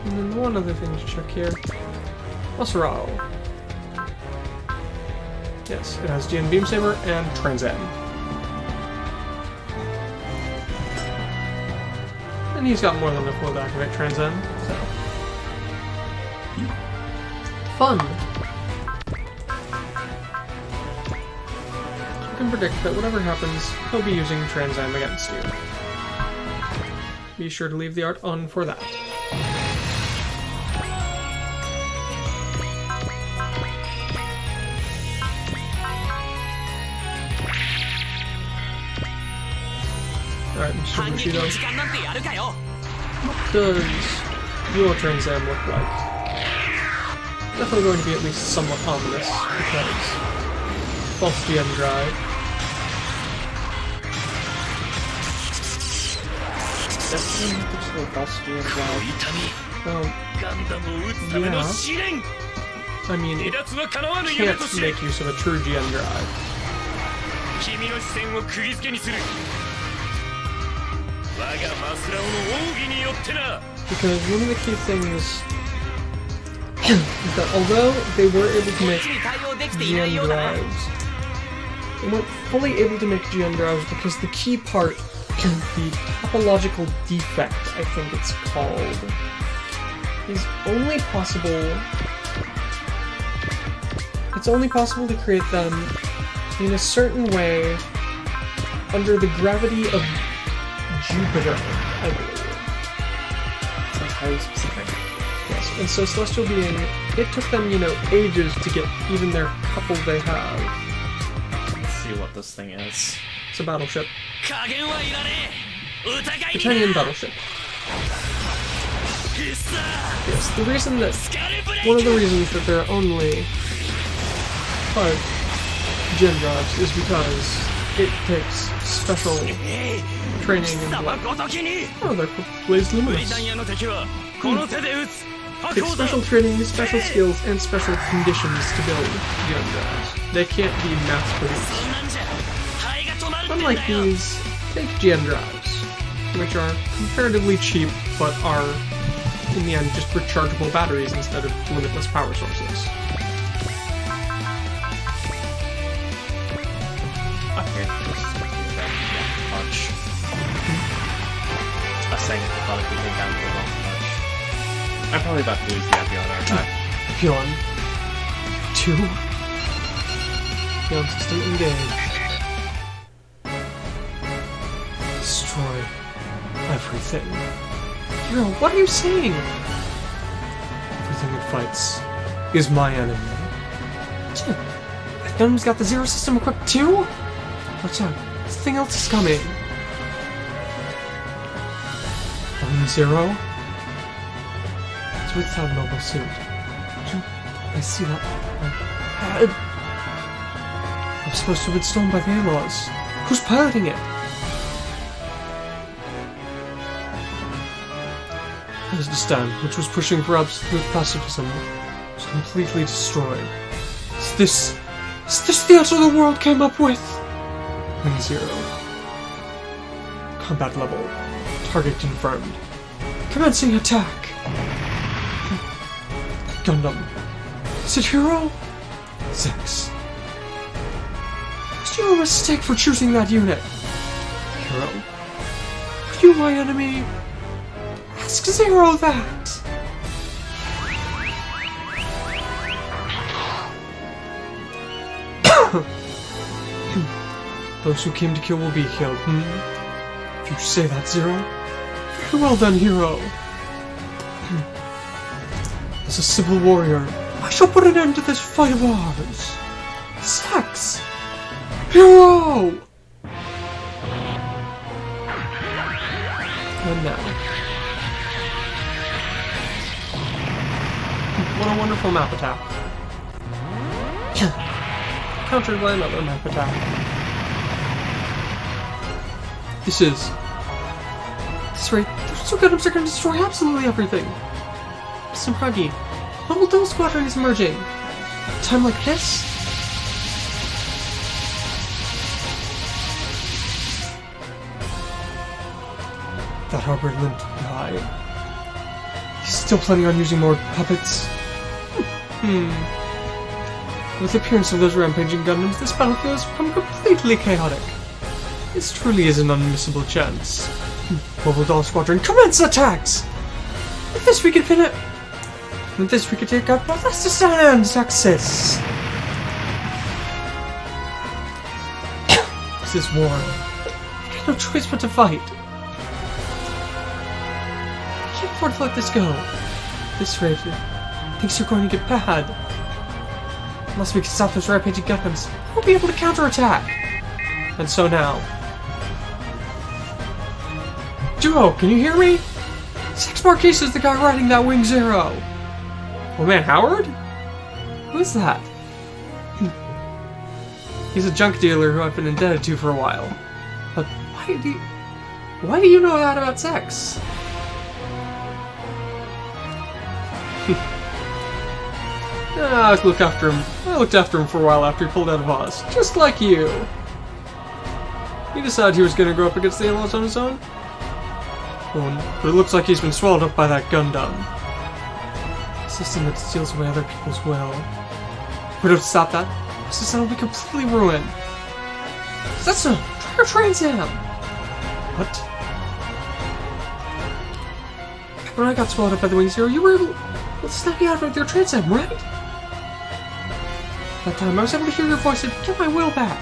And then one other thing to check here. Maserao. Yes, it has GN Beam Saber and Trans M. And he's got more than enough will to activate Trans M, so. Fun! You can predict that whatever happens, he'll be using Trans M against you. Be sure to leave the art on for that. Alright, Mr. Bushido. What does your Trans Am look like? Definitely going to be at least somewhat ominous, because false GM drive. Definitely looks like false GM drive. Well, yeah. I mean, it can't make use of a true GM drive. Because one of the key things is that although they were able to make GM drives, they weren't fully able to make GM drives because the key part, the topological defect, I think it's called, is only possible. It's only possible to create them in a certain way under the gravity of Jupiter, I believe. That's highly specific. Yes, and so Celestial Being, it took them, you know, ages to get even their couple they have. Let's see what this thing is. It's a battleship. Italian battleship. Yes, the reason that... One of the reasons that there are only 5 gen drives is because it takes special training and like, oh, they're blazed luminous. It's special training, special skills, and special conditions to build Geandras. They can't be mass-produced. Unlike these fake Geandras, which are comparatively cheap, but are, in the end, just rechargeable batteries instead of limitless power sources. Okay, punch. I was saying if the product would take down for a long punch. I'm probably about to lose the Epion attack. Epion. 2. Epion system engaged. Destroy everything. Heero, what are you saying? Everything it fights is my enemy. Gundam's got the Zero system equipped too? Watch out, something else is coming. Zero? It's without noble suit. I see that. I'm supposed to have been stolen by the A-Laws. Who's piloting it? Pakistan, which was pushing for absolute pacifism, was completely destroyed. Is this the answer the world came up with? Wing Zero. Combat level. Target confirmed. Commencing attack! Gundam. Is it Heero? 6. Was you a mistake for choosing that unit? Heero. Are you my enemy? Ask Zero that! Those who came to kill will be killed, If you say that, Zero. Very well done, Heero. As a civil warrior, I shall put an end to this fight of ours. Sex! Heero! And now. What a wonderful map attack. Countered by another map attack. This rate, those two Gundams are going to destroy absolutely everything. Some Huggy. What little squadron is emerging? At a time like this? That harbor limped guy. He's still planning on using more puppets? With the appearance of those rampaging Gundams, this battlefield has become completely chaotic. This truly is an unmissable chance. Mobile Doll Squadron, commence attacks! With this we can pin it. With this we can take out Pakistan and success. This is war. We got no choice but to fight. I can't afford to let this go. At this rate, things are going to get bad. Unless we can stop those rampaging Gundams, we'll be able to counterattack. And so now. Duo, can you hear me? 6 Marquise is the guy riding that Wing Zero. Oh man, Howard? Who is that? He's a junk dealer who I've been indebted to for a while. But why do you know that about sex? I looked after him. I looked after him for a while after he pulled out of Oz, just like you. He decided he was going to grow up against the A-Laws on his own. But it looks like he's been swallowed up by that Gundam. A system that steals away other people's will. If we don't stop that, the system will be completely ruined. Setsuna, try your Trans Am! What? When I got swallowed up by the Wing Zero, you were able to snap me out with your Trans Am, right? That time I was able to hear your voice and get my will back.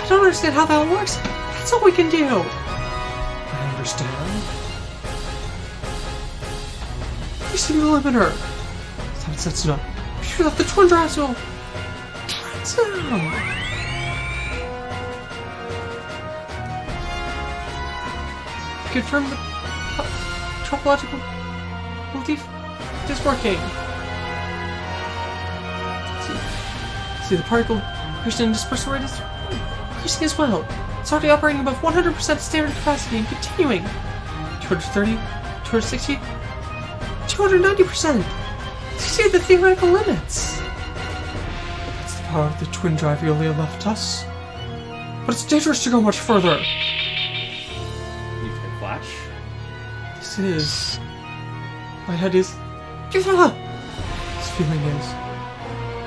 I don't understand how that works. That's all we can do. I understand. You seem to limiter. Stop it, Setsuna. You left the Twin Drives will. Transam! Confirm the topological belief is working. See, the particle accretion and dispersal rate is increasing as well. It's already operating above 100% standard capacity and continuing. 230, 260, 290%! Exceed the theoretical limits! That's the power of the twin drive Yulia left us. But it's dangerous to go much further! You can flash. This is... My head is... This feeling is...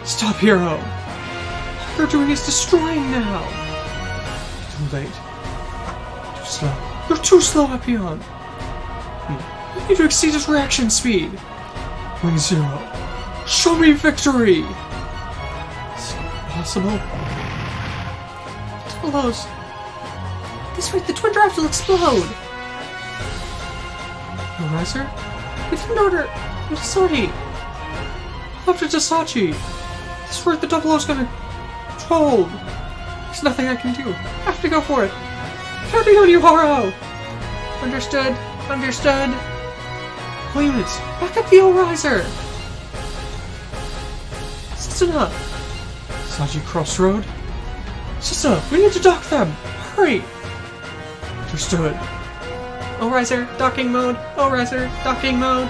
Stop, Heero! All you're doing is destroying now! Too late. Too slow. You're too slow, Epion! You need to exceed his reaction speed! Ring 0. Show me victory! Is it possible? Double O's. This rate, the twin drives will explode! No riser? We didn't order... Sorry. After Tasachi. This rate, the Double O's gonna... Hold. There's nothing I can do. I have to go for it. Counting on you, Heero! Understood. Understood. All units, back up the O-Riser! Setsuna! Saji Crossroad? Setsuna, we need to dock them! Hurry! Understood. O-Riser, docking mode! O-Riser, docking mode!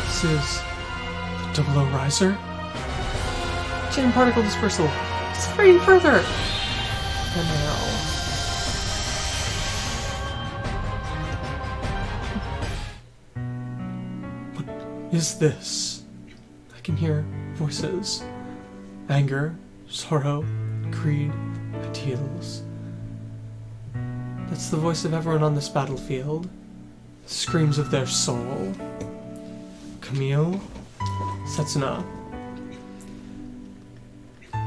This is... the double O-Riser? Chain particle dispersal. Accelerating further! And now... Is this? I can hear voices. Anger, sorrow, greed, ideals. That's the voice of everyone on this battlefield. Screams of their soul. Camille, Setsuna.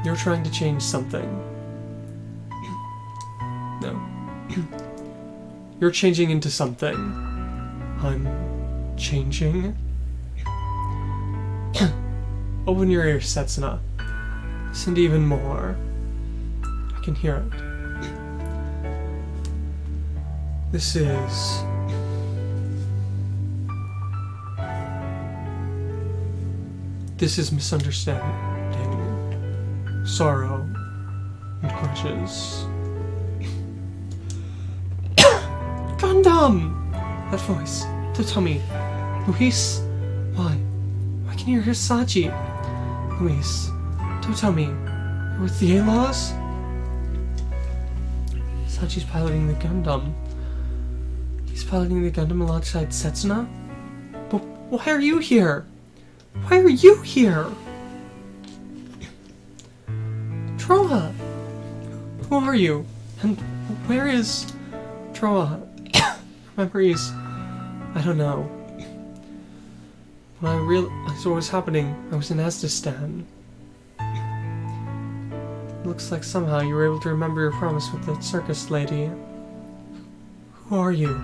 You're trying to change something. No. You're changing into something. I'm changing. Open your ears, Setsuna. Listen to even more. I can hear it. This is... This is misunderstanding, sorrow, and grudges. Gundam! That voice. Don't tell me. Luis? Why? Why can you hear Saji? Luis, don't tell me. You're with the A-Laws? Saji's piloting the Gundam. He's piloting the Gundam alongside Setsuna? But why are you here? Why are you here? Troa! Who are you? And where is... Troa? Memories... I don't know. When I realized what was happening, I was in Asdistan. It looks like somehow you were able to remember your promise with the circus lady. Who are you?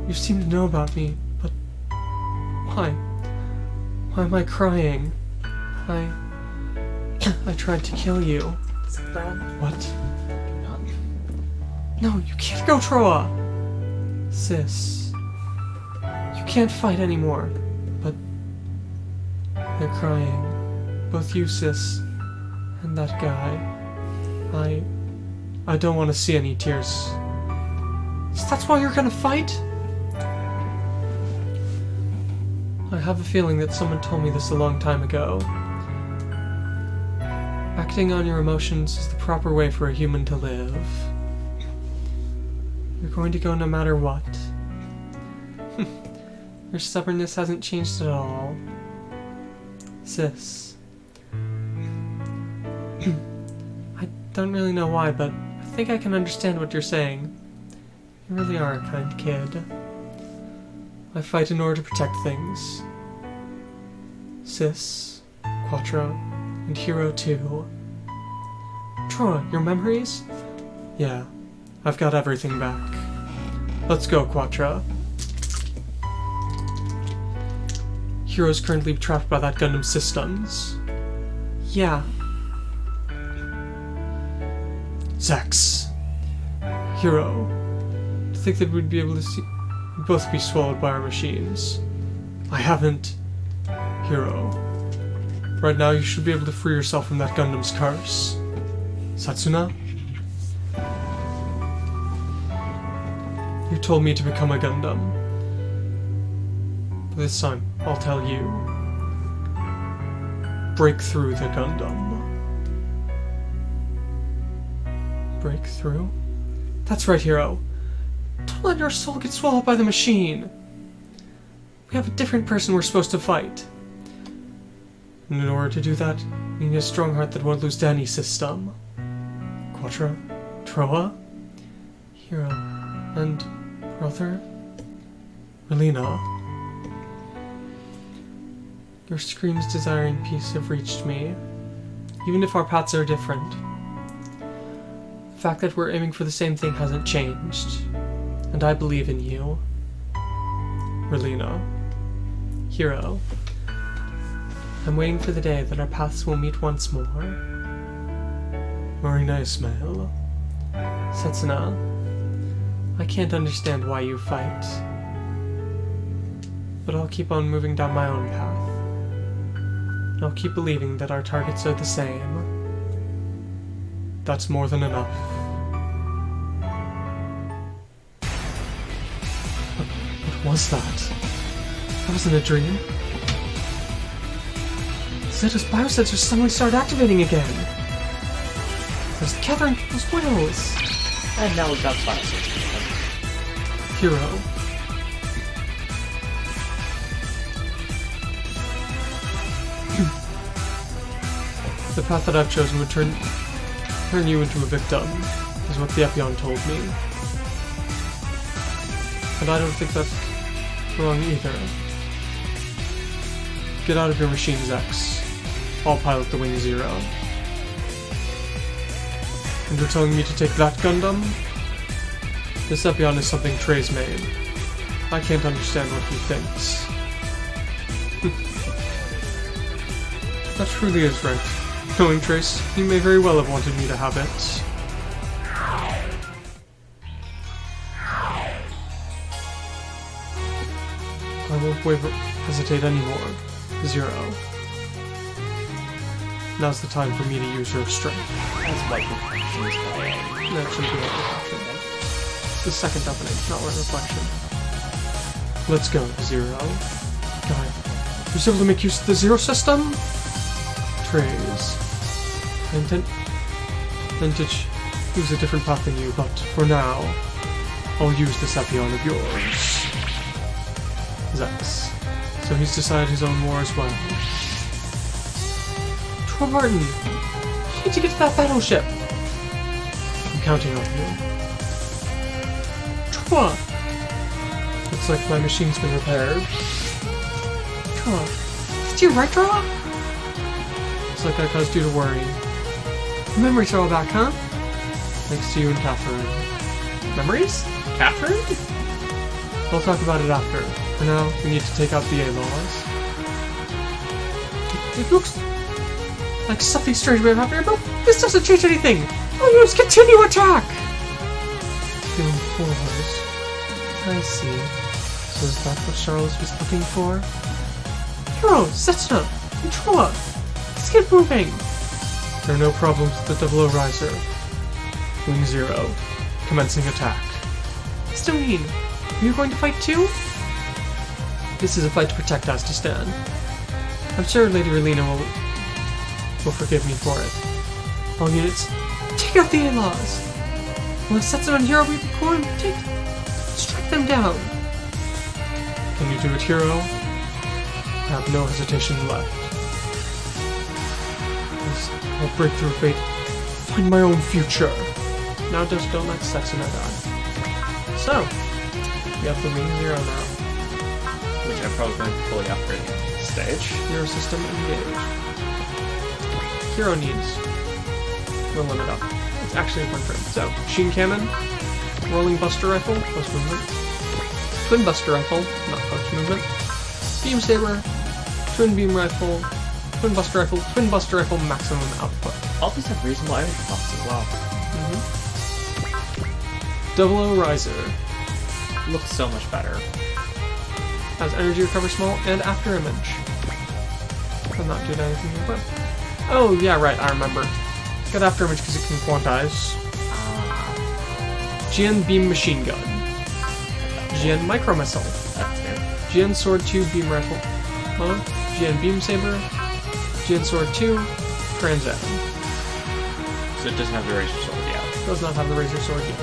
You seem to know about me, but... Why? Why am I crying? I tried to kill you. Is that bad? What? No, you can't go, Troa! Sis. You can't fight anymore. But... they're crying. Both you, Sis, and that guy. I don't want to see any tears. So that's why you're gonna fight? I have a feeling that someone told me this a long time ago. Acting on your emotions is the proper way for a human to live. You're going to go no matter what. Your stubbornness hasn't changed at all. Sis. I don't really know why, but I think I can understand what you're saying. You really are a kind kid. I fight in order to protect things. Sis, Quattro, and Heero too. Troa, your memories? Yeah, I've got everything back. Let's go, Quattro. Heero's currently trapped by that Gundam systems. Yeah. Zex. Heero. To think that we'd be able to see... we'd both be swallowed by our machines. I haven't... Heero. Right now you should be able to free yourself from that Gundam's curse. Setsuna? You told me to become a Gundam. This time, I'll tell you. Break through the Gundam. Break through? That's right, Heero. Don't let your soul get swallowed by the machine. We have a different person we're supposed to fight. And in order to do that, you need a strong heart that won't lose to any system. Quattro? Troa? Heero. And brother? Relina. Your screams desiring peace have reached me, even if our paths are different. The fact that we're aiming for the same thing hasn't changed, and I believe in you. Relina. Heero. I'm waiting for the day that our paths will meet once more. Marina Ismail. Setsuna. I can't understand why you fight, but I'll keep on moving down my own path. I'll keep believing that our targets are the same. That's more than enough. What was that? That wasn't a dream. Zeta's biosensors suddenly started activating again. There's gathering people's wills. And now we've got biosensors. Heero. The path that I've chosen would turn you into a victim, is what the Epion told me. And I don't think that's wrong either. Get out of your machines, X. I'll pilot the Wing Zero. And you're telling me to take that Gundam? This Epion is something Trey's made. I can't understand what he thinks. That truly is right. Knowing Trace, he may very well have wanted me to have it. I won't hesitate anymore. Zero. Now's the time for me to use your strength. That's like reflections by That shouldn't be like reflection. The second opening, not like reflection. Let's go, Zero. Guy, who's able to make use of the Zero system? Trace. I intend to choose a different path than you, but for now, I'll use this Epion of yours. Zex. So he's decided his own war as well. Troy Martin, you need to get to that battleship. I'm counting on you. Troy! Looks like my machine's been repaired. Troy, is you right, Troy? Looks like I caused you to worry. Memories are all back, huh? Thanks to you and Catherine. Memories? Catherine? We'll talk about it after. For now, we need to take out the A-laws. It looks like something strange may have happened, but this doesn't change anything! All you do is continue attack! Feeling forward. I see. So is that what Charles was looking for? Heero, Setsuna, and Troa! Let's get moving! There are no problems with the 00 Riser. Wing Zero, commencing attack. Stone, are you going to fight too? This is a fight to protect Astistan. I'm sure Lady Relina will forgive me for it. All units, take out the A-laws! When Setsuna and Heero be going, strike them down! Can you do it, Heero? I have no hesitation left. I'll break through fate, find my own future. Now just don't let Setsuna die. So, we have the Wing Zero now. Which I'm probably going to fully upgrade at this stage. Hero system engaged. Heero needs the limit up. It's actually in one frame. So, machine cannon, rolling buster rifle, plus movement. Twin buster rifle, not punch movement. Beam saber, twin beam rifle, twin buster rifle, maximum output. All these have reasonable energy costs as well. 00 Riser. Looks so much better. Has energy recover small and after image. Will not do anything with it. Oh, yeah, right, I remember. It's got after image because it can quantize. GN beam machine gun. GN micro missile. That's good. GN Sword 2 Beam Rifle mode, GN Beam Saber, GN Sword 2 Trans-M. So it doesn't have the Razor Sword yet. Does not have the Razor Sword yet.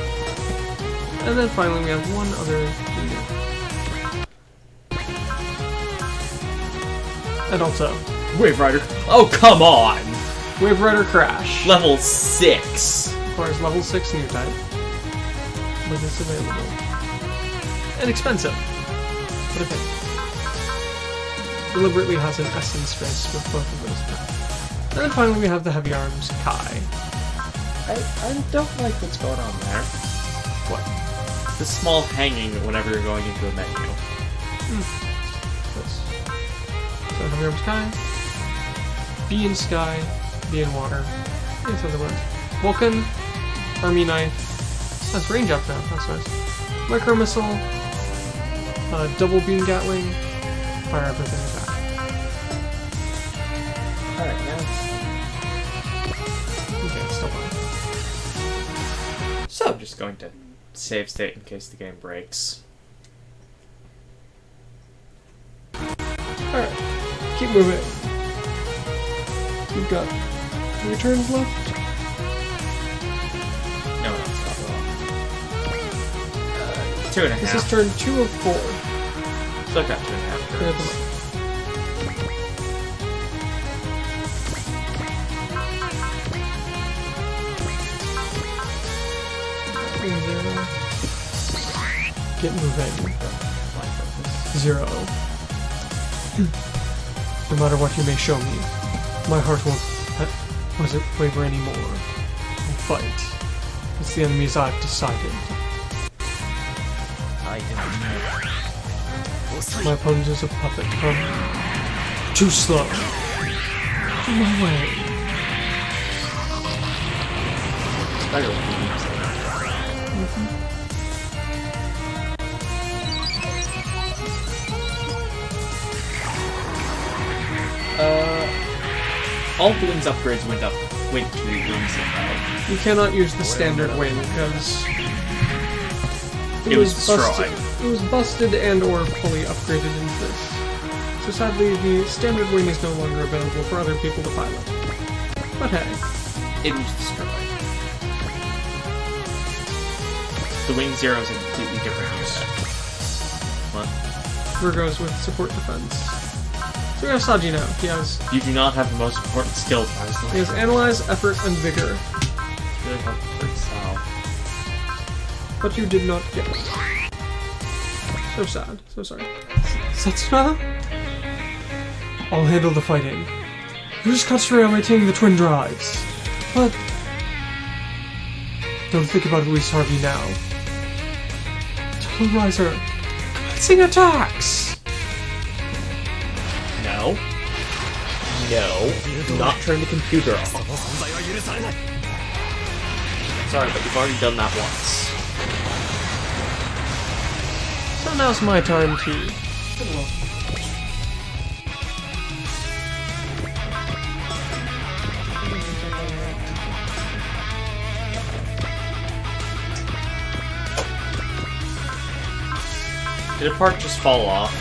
And then finally we have one other unit. And also, Wave Rider. Oh, come on! Wave Rider Crash. Level 6. Requires level 6 new type. But it's available. And expensive. But okay. Deliberately has an S in space with both of those types. And then finally we have the Heavyarms Kai. I don't like what's going on there. What? The small hanging whenever you're going into a menu. This. So Heavyarms Kai. B in Sky. B in Water. It's otherwise. Vulcan. Army Knife. That's range up now. That's nice. Micro Missile. Double Beam Gatling. Fire everything attack. Alright, now Okay, it's still fine. So I'm just going to save state in case the game breaks. Alright, keep moving. We've got 3 turns left. No, it's not well. 2.5. This is turn 2 of 4. So I've got 2.5 turns. Get moving. 0. No matter what you may show me, my heart won't waver anymore. I'll fight. It's the enemies I've decided. My opponent is a puppet. Too slow. Out of my way. All the wings upgrades went to wings zero. You cannot use the standard wing because It was destroyed. It was busted and or fully upgraded into this. So sadly, the standard wing is no longer available for other people to pilot. But hey, It was destroyed. The wing zero is a completely different unit. What? Virgo's with support defense. So we have Saji now. You do not have the most important skills, honestly. He has Analyze, Effort, and Vigor. Really want the first cell. But you did not get it. So sad. So sorry. Setsuna? I'll handle the fighting. You just concentrate on maintaining the twin drives. But don't think about Luis Harvey now. Terrorizer. Commencing attacks! No. No. Do not turn the computer off. Sorry, but you've already done that once. So now's my time to... Did a part just fall off?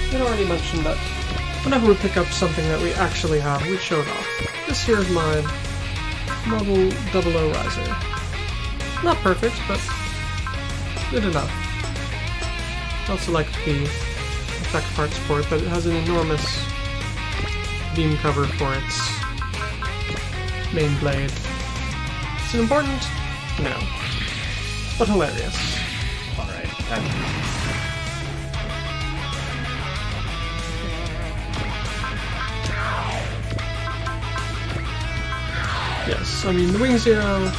I already mentioned that whenever we pick up something that we actually have, we show it off. This here is my Model 00 Riser. Not perfect, but good enough. I also like the effect parts for it, but it has an enormous beam cover for its main blade. Is it important? No. But hilarious. Alright. Yes, I mean, the Wing Zero...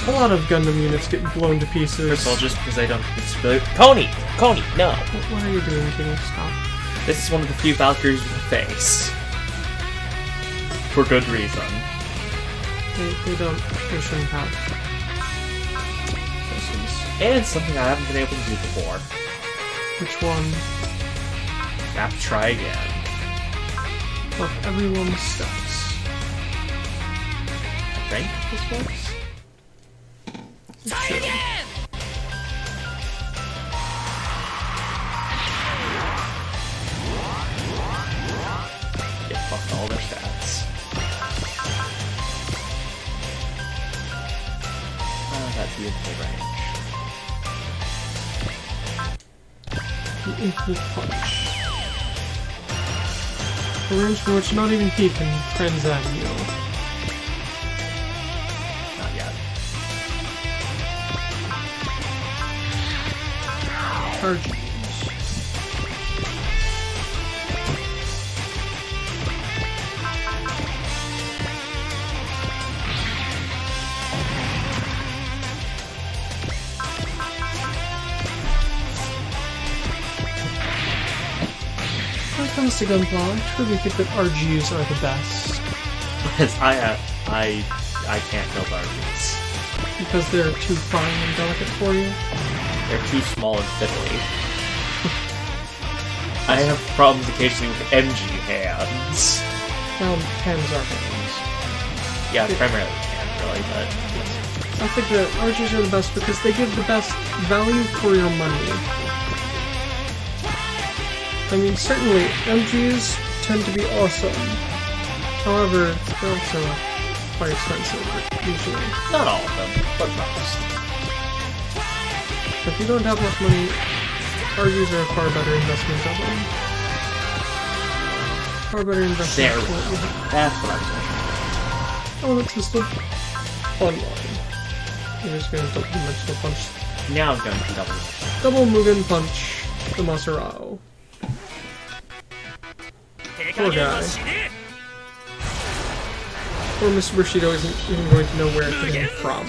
A lot of Gundam units get blown to pieces. First of all, just because I don't think it's... Coney! Coney, no! What are you doing, Kitty? Stop. This is one of the few Valkyries with a face. For good reason. They shouldn't have faces. And something I haven't been able to do before. Which one? I have to try again. Look, everyone's steps. I think this works. Sure. Get fucked all their stats. That beautiful range. The infinite punch. A range from which not even he can transcend you. Not yet. Charges. When it comes to gunpla, I truly think that RGs are the best. Because I can't build RGs. Because they're too fine and delicate for you. They're too small and fiddly. I have problems occasionally with MG hands. Well, hands are hands. Yeah, primarily hand, really, but... I think that RGs are the best because they give the best value for your money. I mean, certainly, MGs tend to be awesome. However, they're also quite expensive, usually. Not all of them, but most. If you don't have much money, RGs are a far better investment of them. Far better investment There for we what you go. have. That's what I was looking Oh, that's just online. You're just gonna double dimensional punch. for. Now I'm going to double. Double Mugen punch the Maserao. Poor guy. Poor Mr. Bushido isn't even going to know where it came from.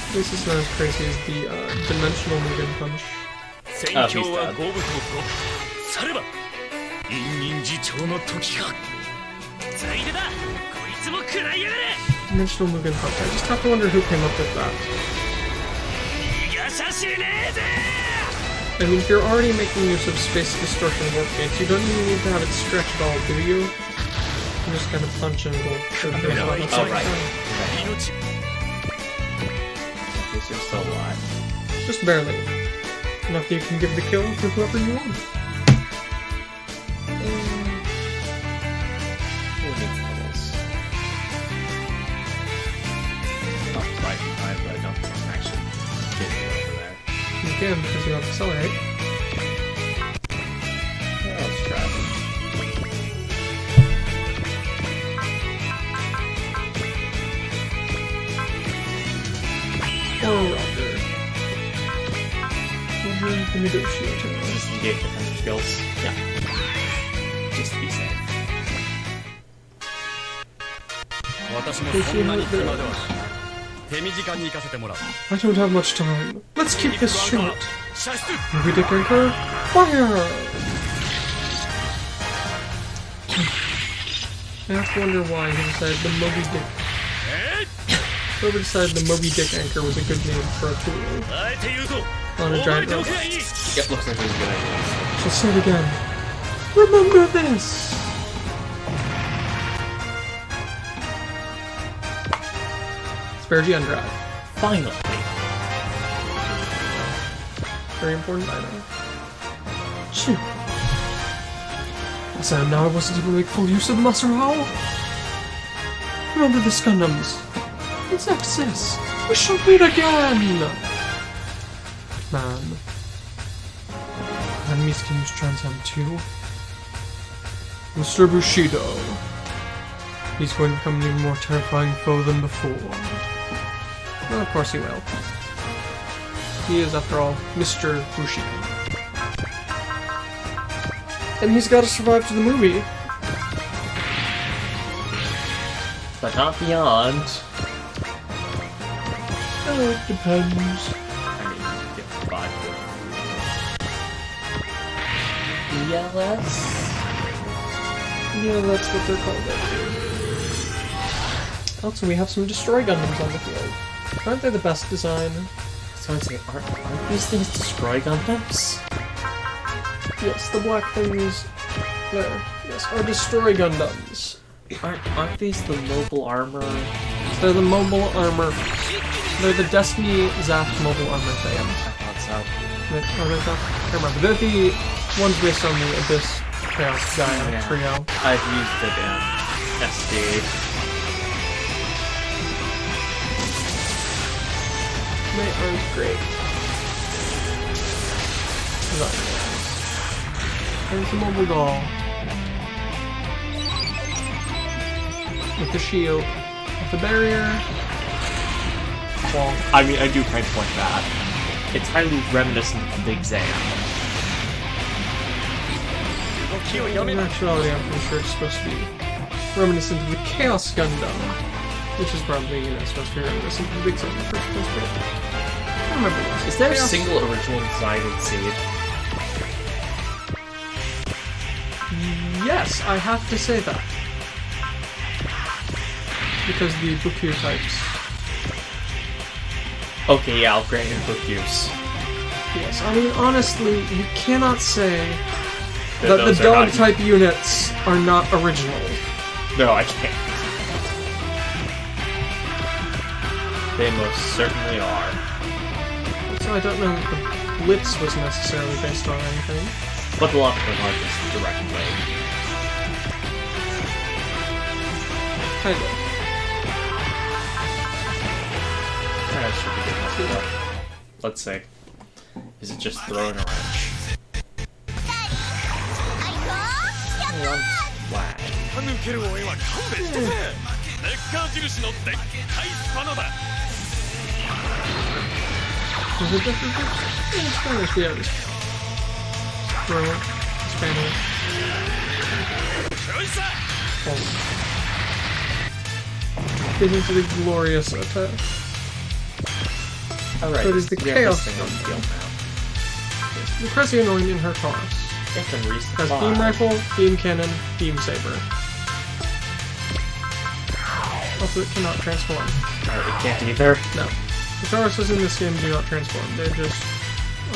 At least it's not as crazy as the dimensional Mugen punch. Oh, he's dead. Dimensional Mugen punch. I just have to wonder who came up with that. I mean, if you're already making use of space distortion warp gates, you don't even need to have it stretch at all, do you? You just kind of punch and it'll show the Oh, right. time. He's just still alive. Just barely. Enough that you can give the kill to whoever you want. Who needs levels? Not quite in time, but I don't think I'm actually getting over there. You can, because you have Accelerate. Yeah, let's try it. Or Roger. Roger the Negotiator. Just negate defensive skills. Yeah. Just to be safe. I don't have much time. Let's keep this short. Movie Dick Anchor, fire! I have to wonder why he decided the Moby Dick. Whoever decided the Moby Dick Anchor was a good name for a tool. On a giant robot. Yep, looks like it was a good idea. So say it again. Remember this! Spare G on drive. Finally! Very important item. Phew. So now I wasn't able to make full use of the Maserao. Remember this, Gundams. It's Exodus. We shall meet again! Man. Enemies can use Transcend too. Mr. Bushido. He's going to become an even more terrifying foe than before. Well, of course he will. He is, after all, Mr. Bushido. And he's got to survive to the movie. But not beyond. Oh, it depends. I mean, get 5 BLS? Yeah, that's what they're called. Also, we have some Destroy Gundams on the field. Aren't they the best design? So I'd say, aren't these things Destroy Gundams? Yes, the black things there. Yes, are Destroy Gundams. Aren't these the mobile armor? They're the mobile armor. They're the Destiny Zaft mobile armor thing. I thought so. Are they Zaft? I can't remember. They're the ones based on the Abyss Chaos Gaia trio. I've used it in SD. They are great. There's a mobile doll. With the shield. With the barrier. Well, I mean, I do kind of like that. It's highly reminiscent of the Big Zam. in actuality, I'm pretty sure it's supposed to be reminiscent of the Chaos Gundam. Which is probably, supposed to be reminiscent of the Big Zam in the first place, but I don't remember this. Is there a single original design in Seed? Yes, I have to say that. Because the Buku types. Okay, yeah, I'll grant you book use. Yes, I mean, honestly, you cannot say that the those are dog not- type units are not original. No, I can't. They most certainly are. So I don't know that the Blitz was necessarily based on anything. But a lot of them are just directly. Kind of. That should be good enough for that. Let's see. Is it just throwing a wrench? Flag. 抜ける応援は勘弁してくれ。レッカー印のでっかいスパナだ。 Was it different? Yeah, Spanish, yeah. Throw it. Spanish. よいしょ。 Get into the glorious attack. Alright, So it is the we have Chaos this thing on the field now. The Crescionoid in her class. It can Has resupply. beam rifle, beam cannon, beam saber. Also, it cannot transform. Alright, it can't either. No. The Tauruses in this game do not transform. They just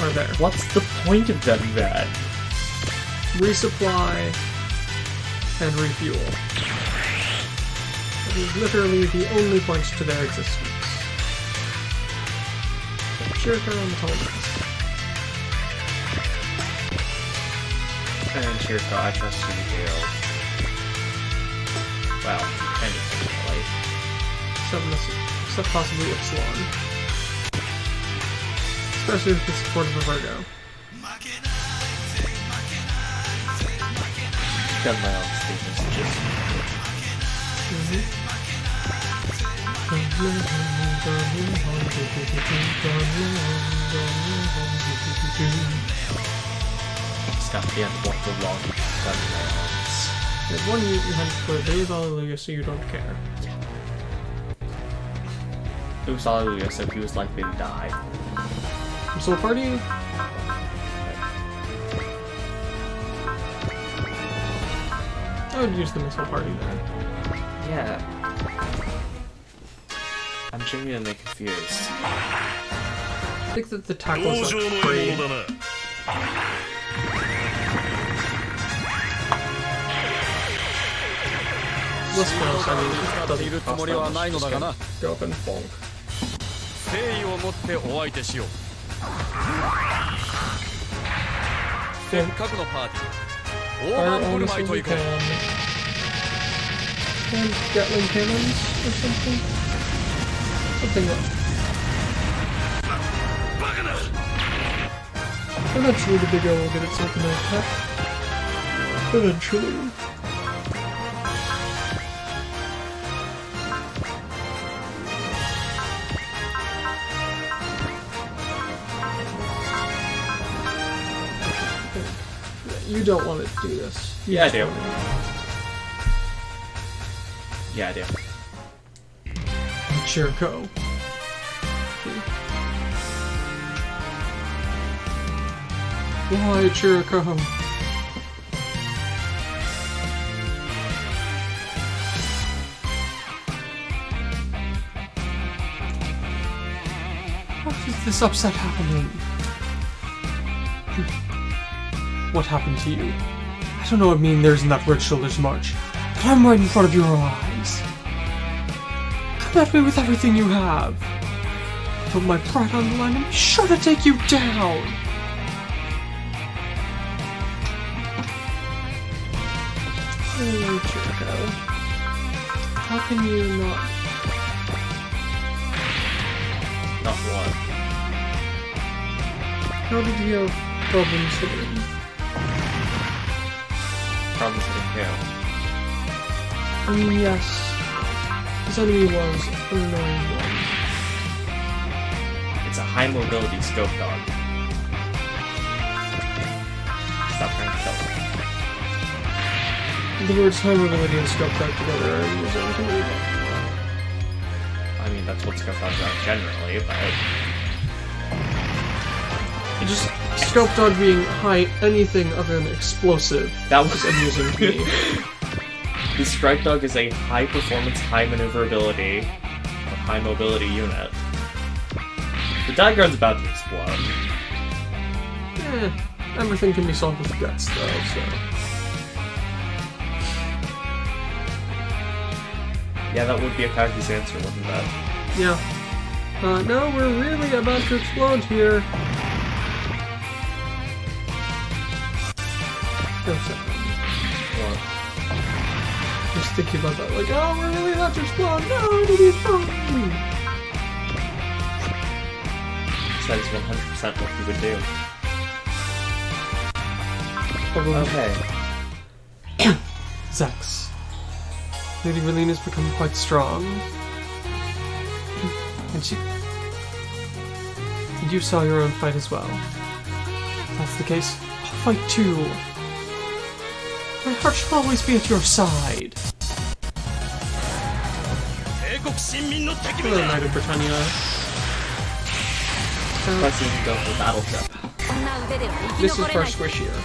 are there. What's the point of them then? Resupply and refuel. That is literally the only points to their existence. Chirico and the Tallmask. And Chirico, I trust you to do. Well, kind of definitely. Except possibly Epsilon. Especially with the support of a Virgo. Done my own statements, just. It's got to be at one of the long gunrounds. There's one you hunt for Days Hallelujah so you don't care. It was Hallelujah, so he was likely to die. Soul Party? I would use the Missile Party there. Yeah. I'm genuinely confused. I think that the tackle's 道場 like の free. ようだな。 Let's go, I mean, it 使っている doesn't つもりはないのだがな。 go up and bonk. 誠意を持ってお相手しよう。せっかくのパーティー、大 Fire 盤振る almost 舞い as と we いこう。 can. And Gatling cannons or something? Something like Eventually the big O will get itself an attack. Eventually. You don't want to do this. You Yeah, I just do. want Yeah, I do. Chirico. Why, Chirico? this upset happening? What happened to you? I don't know what there's in that Red Shoulders March, but I'm right in front of your eyes. Come at me with everything you have. Put my pride on the line and be sure to take you down. Oh, Chirico. How can you not... Not one. How did you have problems hitting? Problems with him. I mean, yes. His enemy was an annoying one. It's a high mobility scope dog. Stop trying to kill him. The words high mobility and scope dog together are using to read it. I mean, that's what scope dogs are generally, but... Just scope dog being high anything other than explosive. That was amusing to me. The strike dog is a high performance, high maneuverability, or high mobility unit. The diagram's about to explode. Everything can be solved with guts though, so... Yeah, that would be a Kaki's answer, wouldn't that? Yeah. No, we're really about to explode here. What? Just thinking about that, like, oh, we're really about to explode. No, it'll be fine. That is 100% what he would do. Okay. Zex. Lady Relina's become quite strong. And you saw your own fight as well. If that's the case, I'll fight too. My heart shall always be at your side. Hello, Knight of Britannia. Let's even go for battleship. This is for Squishier.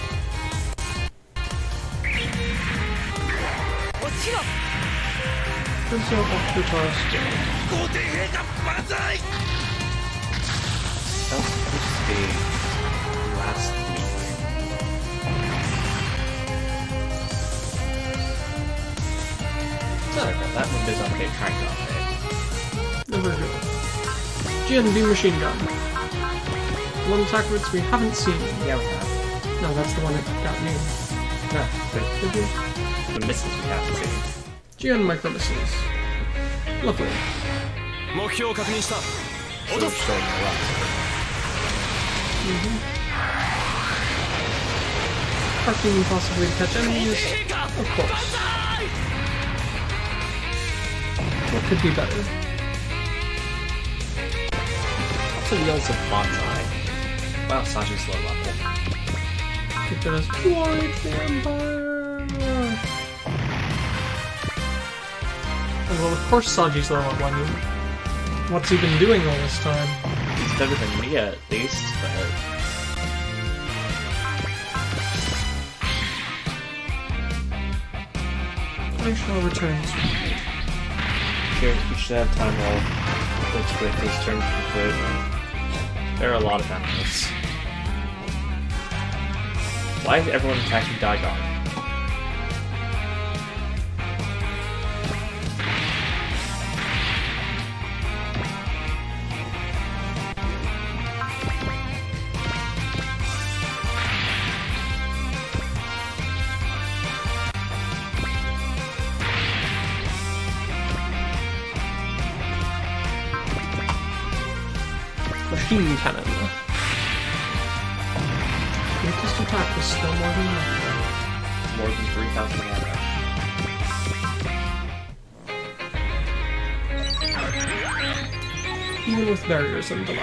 And so off to toss down. That was supposed to be last week. Sorry about that. Windows update, trying to update. Never go. GNB machine gun. One attack routes we haven't seen. Yeah, we have. No, that's the one that got me. No, Did you? the missiles we haven't seen. GN micro missiles. Lovely. So we're still in the left. Parking possibly to catch enemies. Of course. What could be better? Also, the also bonsai. Wow, Saji's low level. Keep it as White Vampire. And well, of course Saji's low level. I mean, what's he been doing all this time? He's better than me at least, but... I shall return to you. Here, we should have time while let's wait for his turn to conclude. There are a lot of enemies. Why is everyone attacking Daigon? Machine cannon. Latest attack is still more than nothing. More than 3,000 damage. Even with barriers and delay.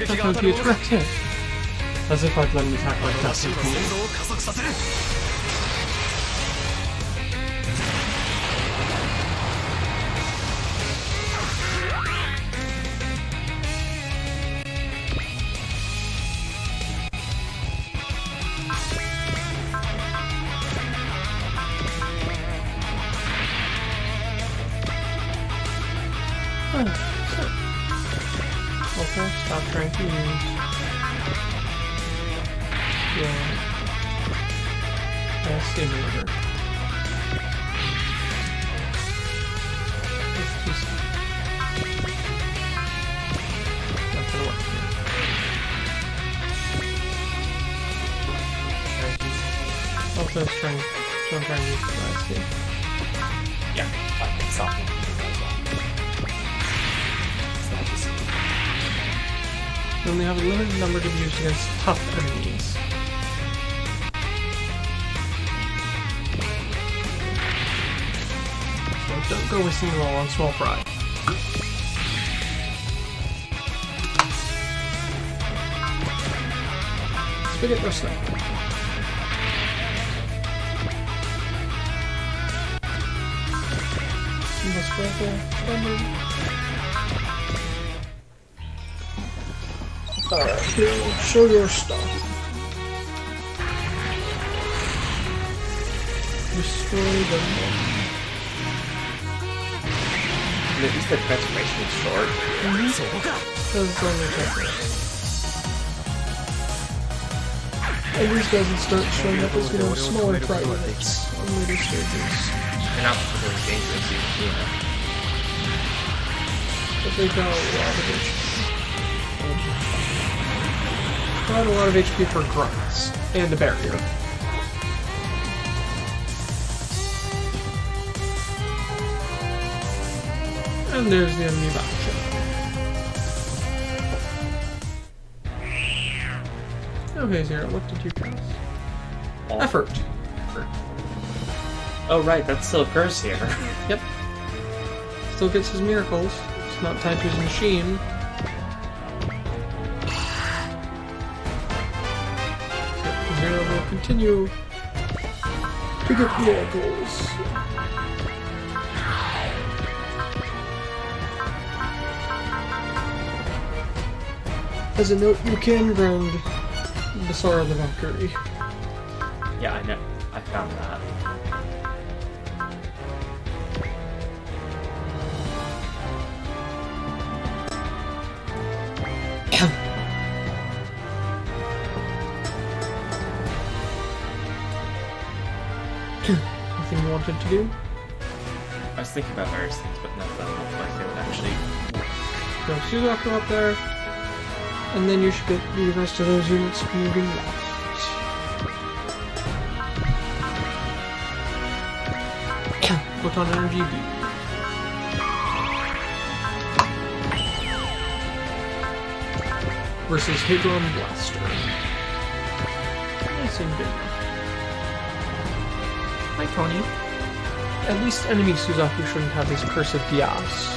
That would be a direct hit. As if I'd let an attack like that be cool. Okay, stop trying to use. Yeah. Simulator. Let's do some. Not gonna work here. Also, I'm trying to use the last game. Yeah, I can stop him. You only have a limited number to be used against tough enemies. So don't go wasting them all on small fry. Spigot wrestling. Let's go there. Alright, show your stuff. Destroy them. At least the transformation is short. Because it's only temporary. And these guys start showing up as smaller try units on later stages. They're not particularly dangerous even, But they got a lot of HP. Got a lot of HP for grunts and a barrier. And there's the enemy battleship. Okay, Zero, what did you cast? Effort. Oh right, that still occurs here. Yep. Still gets his miracles. It's not tied to his machine. Zero will continue to get miracles. As a note, you can ground Basara the Valkyrie. Yeah, I know. I found that. Anything you wanted to do? I was thinking about various things, but none of them looked like they would actually... Go Suzaku up there, and then you should get the rest of those units moving left. Photon Energy B. Versus Hadron Blaster. Nice and big. Hi, Tony. At least enemy Suzaku shouldn't have his Curse of Gias.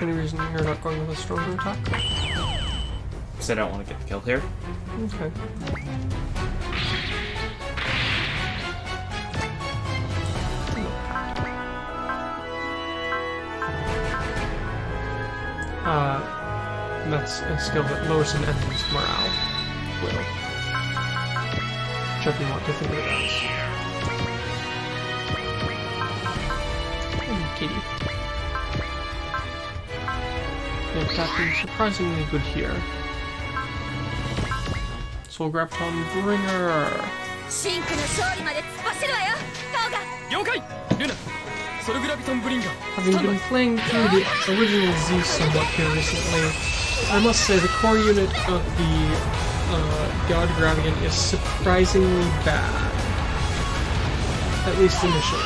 Any reason you're not going with a stronger attack? Because I don't want to get the kill here. Okay. That's a skill that lowers an enemy's morale. Will. Whichever you want to think of it as. Kitty. And attacking surprisingly good here. Soul Graviton Bringer! シンクの勝利まで突っ走るわよ、トーガ。了解ルナソルグラビトンブリンガー Having been playing through the original Z somewhat here recently, I must say the core unit of the God Graviton is surprisingly bad. At least initially.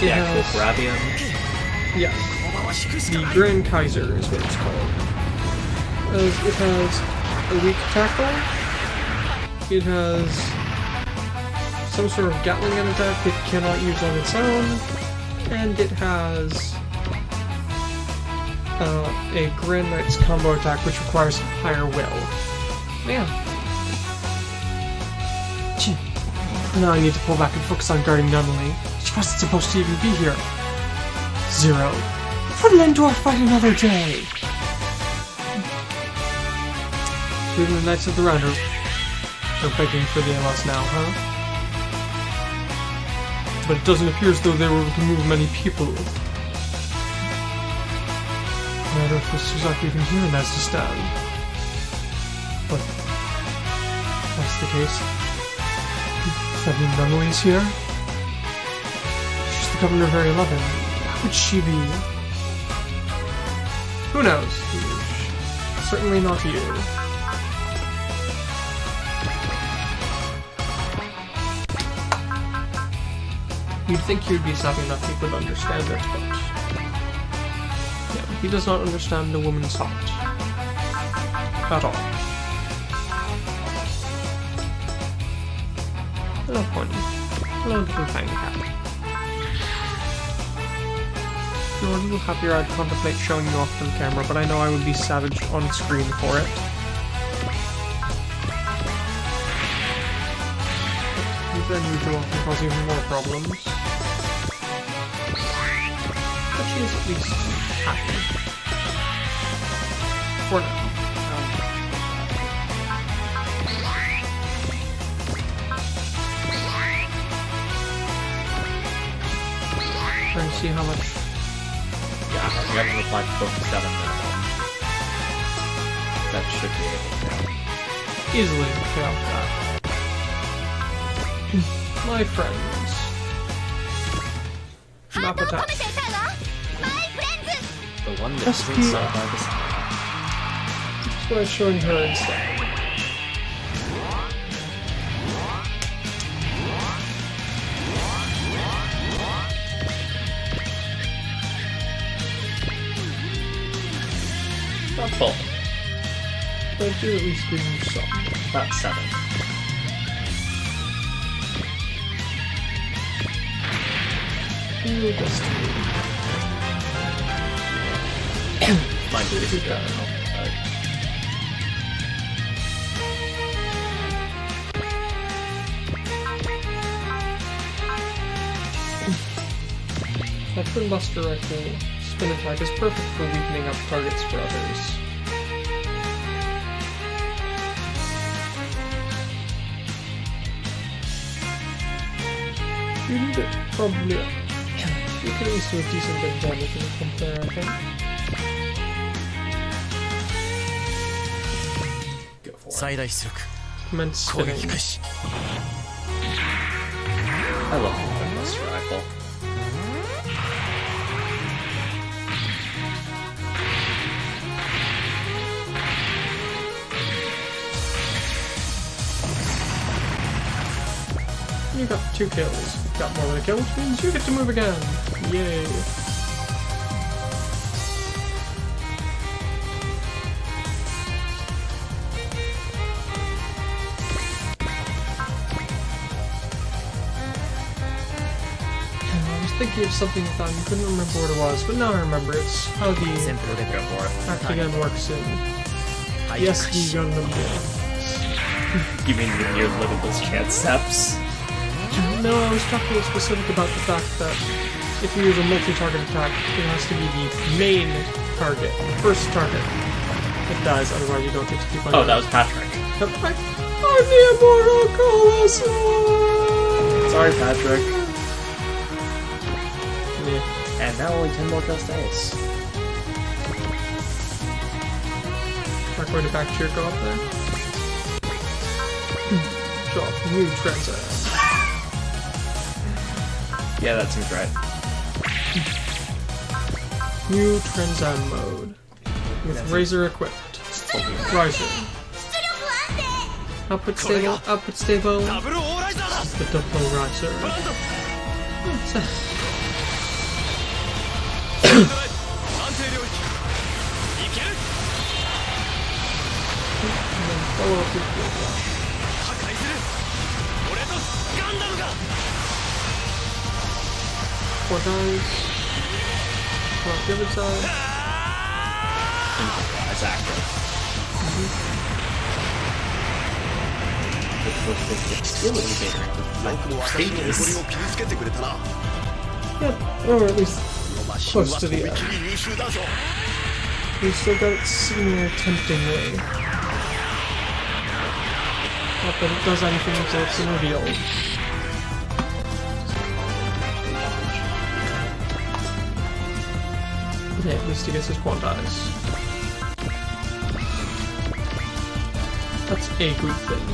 It The actual has, Gravium. yeah, the Grand Kaiser is what it's called. It has a weak tackle. It has some sort of Gatling gun attack it cannot use on its own, and it has a Grand Knight's combo attack which requires higher will. Man. Gee. Now I need to pull back and focus on guarding Nunnally. She wasn't supposed to even be here. Zero. Put an end to our fight another day! Even the Knights of the Round are They're begging for the MS now, huh? But it doesn't appear as though they were able to move many people. I wonder if Suzaku even here in Azistan. But if that's the case, does that mean Memory's here? She's the governor of Area 11. How would she be? Who knows? Certainly not you. You'd think you'd be savvy enough he could understand it, but... yeah, he does not understand a woman's heart. At all. Hello, Pony. Hello, little fang cat. If you were a little happier, I'd contemplate showing you off on camera, but I know I would be savage on screen for it. Then you go off and cause even more problems. But she is at least happy. For now. Trying to see how much... yeah, you haven't replied to 57 minimum. That should be able to. Easily fail that. My friends. Map attack. The one that's inside by the side. That's why I'm showing her instead. Not full. But I do at least give you some. About 7. Ooh, destiny. Mind you, this is better now. My twin buster rifle spin attack is perfect for weakening up targets for others. You need it, probably. You can at least do a decent bit of damage in a compare, I think. Go for it. 最大出力 Commence 攻 spinning. 撃開始 I love the Buster Rifle. You got 2 kills. Got more than a kill, which means you get to move again. Yay. I was thinking of something I thought you couldn't remember what it was, but now I remember. It's how the Go for it. Actigan works in the SD Gundam games. You mean the near limitless chance steps? No, I was talking specific about the fact that if you use a multi-target attack, it has to be the main target, the first target. It dies, otherwise you don't get to keep on. Oh, that was Patrick. I'm the immortal Colossus! Sorry, Patrick. Yeah. And now only 10 more kills to ace. Not going to back Chirico up there. Show off new Transa. Yeah, that seems right. New Transan mode. With Razor equipped. Riser. Output stable, output stable. ダブルオーライザーだ The double riser. バトルだ What's that? 安定領域いける And then follow up with Field Rush. 破壊する俺とガンダムが 4 dies. Come on, the other side. That's active. The skill indicator active. よくも私の誇りを傷つけてくれたな Yep, or at least このマシン close は to とび the き end. り優秀だぞ We've still got it sitting there temptingly. Not that it does anything until it's revealed. Okay, at least he gets his quantize. That's a good thing.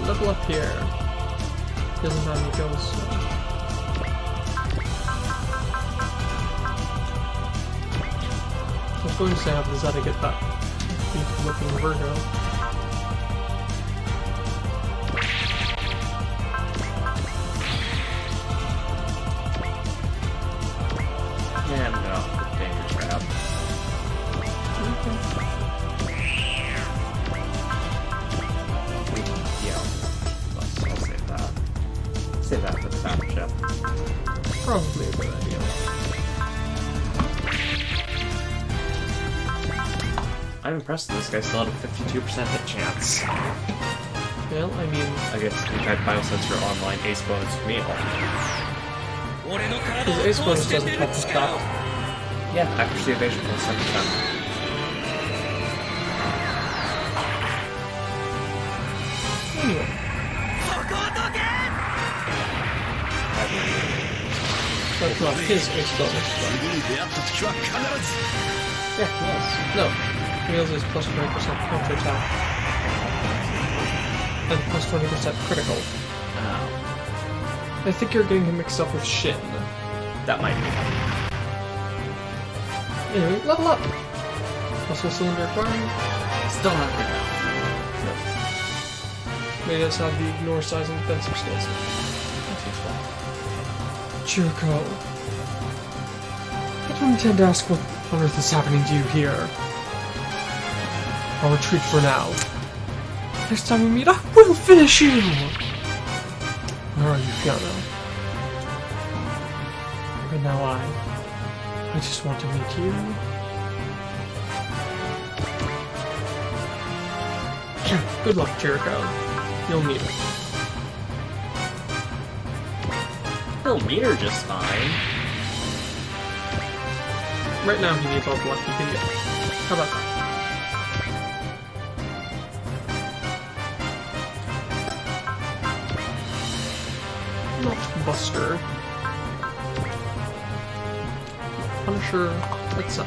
Level up here. Doesn't have any kills, so. I was going to say, how does that get that beef-looking Virgo? Yeah, no, danger trap. Yeah, I'll save that. Save that for the battleship. Probably a good idea. I'm impressed that this guy still had a 52% hit chance. Well, I mean, I guess we tried Biosensor Online Ace Bonus meal. his ace bonus doesn't help his stop. Yeah, accuracy evasion plus 7%. Anyway. That's not his ace bonus, but... Yeah, he was. No. Wheels is plus 20% counter attack. And plus 20% critical. I think you're getting him mixed up with Shin. That might be. Anyway, level up! Muscle cylinder acquired. Still not right now. Made us have the ignore size and defensive skills. That's useful. Chirico. I don't intend to ask what on earth is happening to you here. I'll retreat for now. Next time we meet, I will finish you! Where are you, Fiona? Right now I just want to meet you. Good luck, Chirico. You'll need it. He'll meet her just fine. Right now he needs all the luck he can get. How about that? Not Buster. Punisher, etc.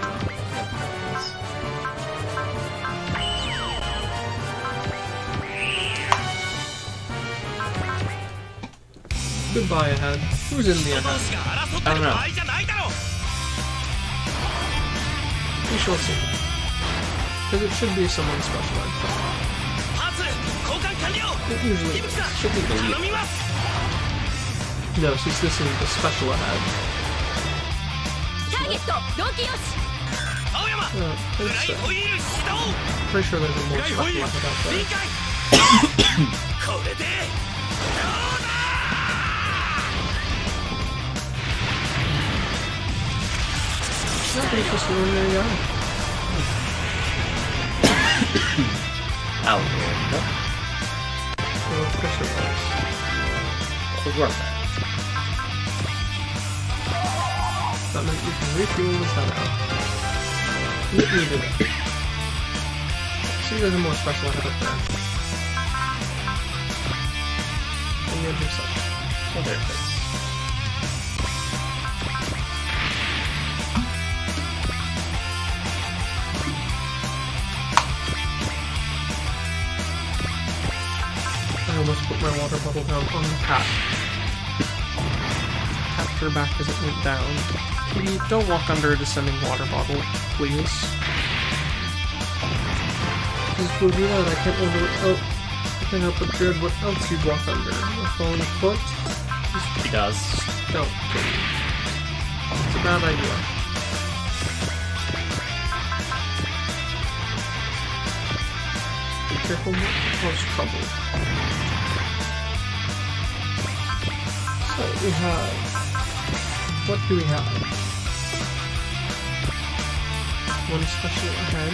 Goodbye ahead. Who's in the ahead? I don't know. We shall see. Because it should be someone special, I think. It usually is. Should be the lead. No, since this is the special ahead. Pretty sure there's a more special ahead out there. Nobody's just ruining their yard. Alligator. Well, Fisher was. It was worth it. That meant you can refuel this head out. It needed it. See, there's a more special ahead up there. On the edge of sight. Oh, there it is. I almost put my water bottle down on the cat. Tapped her back as it went down. Kitty, don't walk under a descending water bottle, please. This will do that. I can't help but dread what else you'd walk under. A fallen foot? He does. Don't, Kitty. It's a bad idea. Be careful not to cause trouble. So we have... What do we have? One special ahead.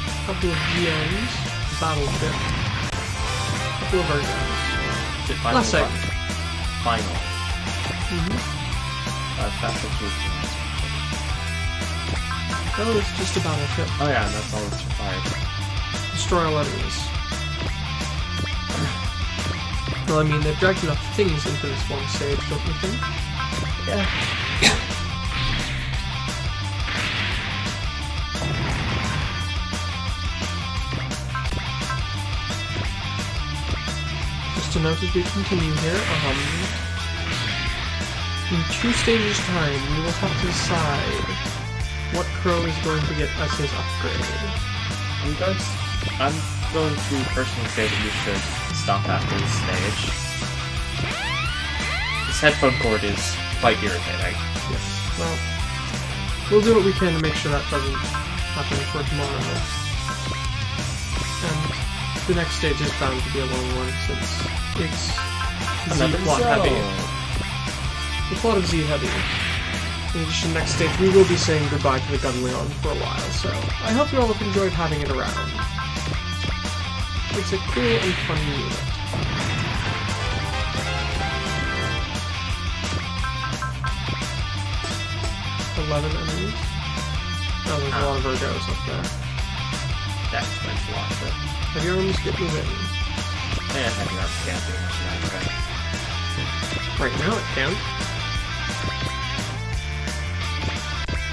A couple of GMs. Battleship. A couple of Virgos. Final Last save. Final. Fast That was just a battleship. Oh yeah, and that's all that's required. Destroy all enemies. Well, I mean, they've dragged enough things into this one stage, don't you think? Yeah. Just to note as we continue here, in 2 stages' time, we will have to decide what Crow is going to get as his upgrade. I'm going to personally say that you should stop after this stage. This headphone cord is quite irritating. Yes. Well, we'll do what we can to make sure that doesn't happen for tomorrow. And the next stage is bound to be a long one since it's Z-plot heavy. The plot of Z heavy. In addition, next stage we will be saying goodbye to the Gunleon for a while, so I hope you all have enjoyed having it around. It's a cool and fun unit. Enemies. Oh, there's a lot of Virgos up there. That explains a lot of it. Heavyarms, get moving. And Heavyarms can't do much of that, Right now it can.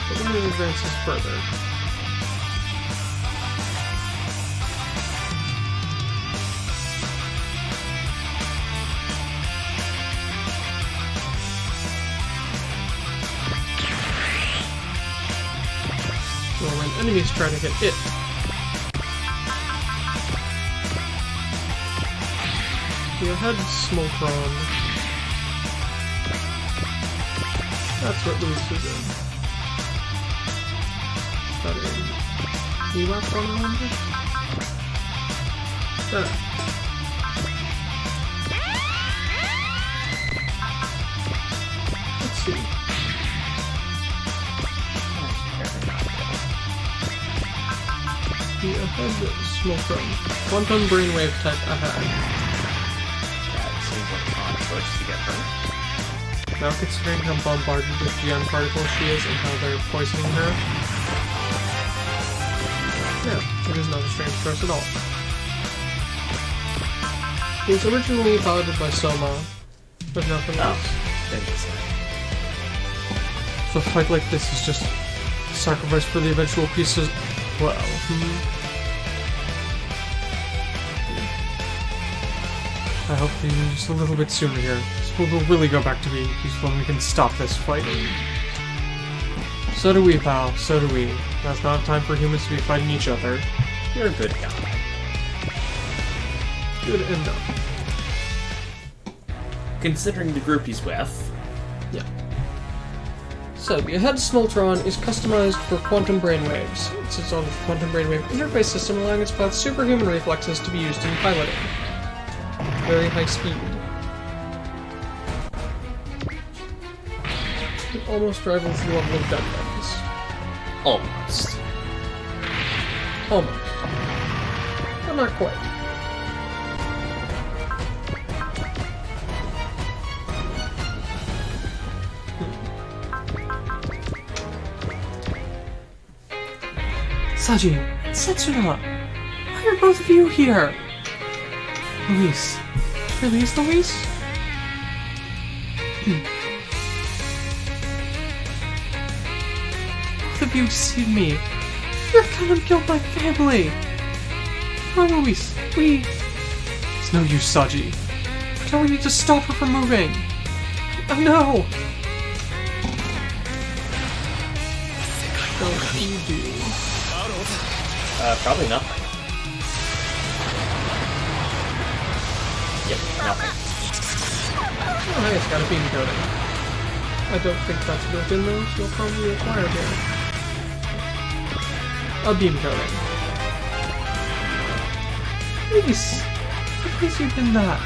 But when it advances further. Well, when enemies try to hit it, your head Smoltron. That's what Luis is in. Is that an Ewok one, I wonder? Let's see. The ahead Smoltron. Quantum Brainwave type ahead. seems like an odd choice to get her. Now considering how bombarded with Gion particles she is and how they're poisoning her. Yeah, it is not a strange choice at all. It was originally piloted by Soma, but nothing else. Interesting. So a fight like this is just a sacrifice for the eventual pieces. Well, I hope they move just a little bit sooner here. So we'll really go back to being peaceful and we can stop this fighting. So do we, pal. So do we. That's not time for humans to be fighting each other. You're a good guy. Good enough. Considering the group he's with. Yeah. So, the ahead Smoltron is customized for quantum brainwaves. It sits on the quantum brainwave interface system, allowing its pilot's superhuman reflexes to be used in piloting. Very high speed. It almost rivals the level of Dead Guns. Almost. Almost. But not quite. Saji! Setsuna! Why are both of you here? Luis. Really is Luis? Both of you deceived me. You're gonna kill my family! No, Luis, we... It's no use, Saji. I'm telling you to stop her from moving! Oh, no! What do you do? Probably nothing. Yep, nothing. Oh, hey, it's got a beam coating. I don't think that's built in though, so you'll probably acquire it. A beam coating. Please! Please, you've been that.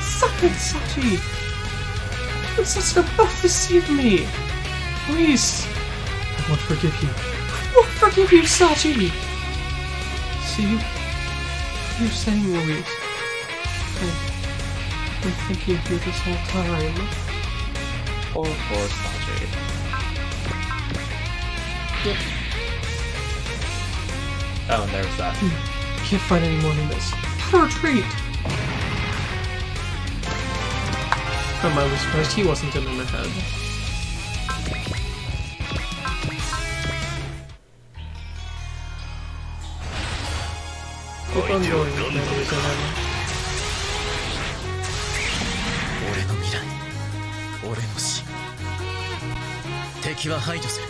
Suck it, Sachi! You and Setsuna both deceived me! Please! I won't forgive you. I won't forgive you, Sachi! See? What are you saying, Louise? I been thinking of you this whole time. Poor Sanji. Yep. Oh, and there's that. Can't find any more than this. For a treat! I'm mildly surprised he wasn't in my head. Keep on going, memories ahead. 俺の未来俺の死敵は排除する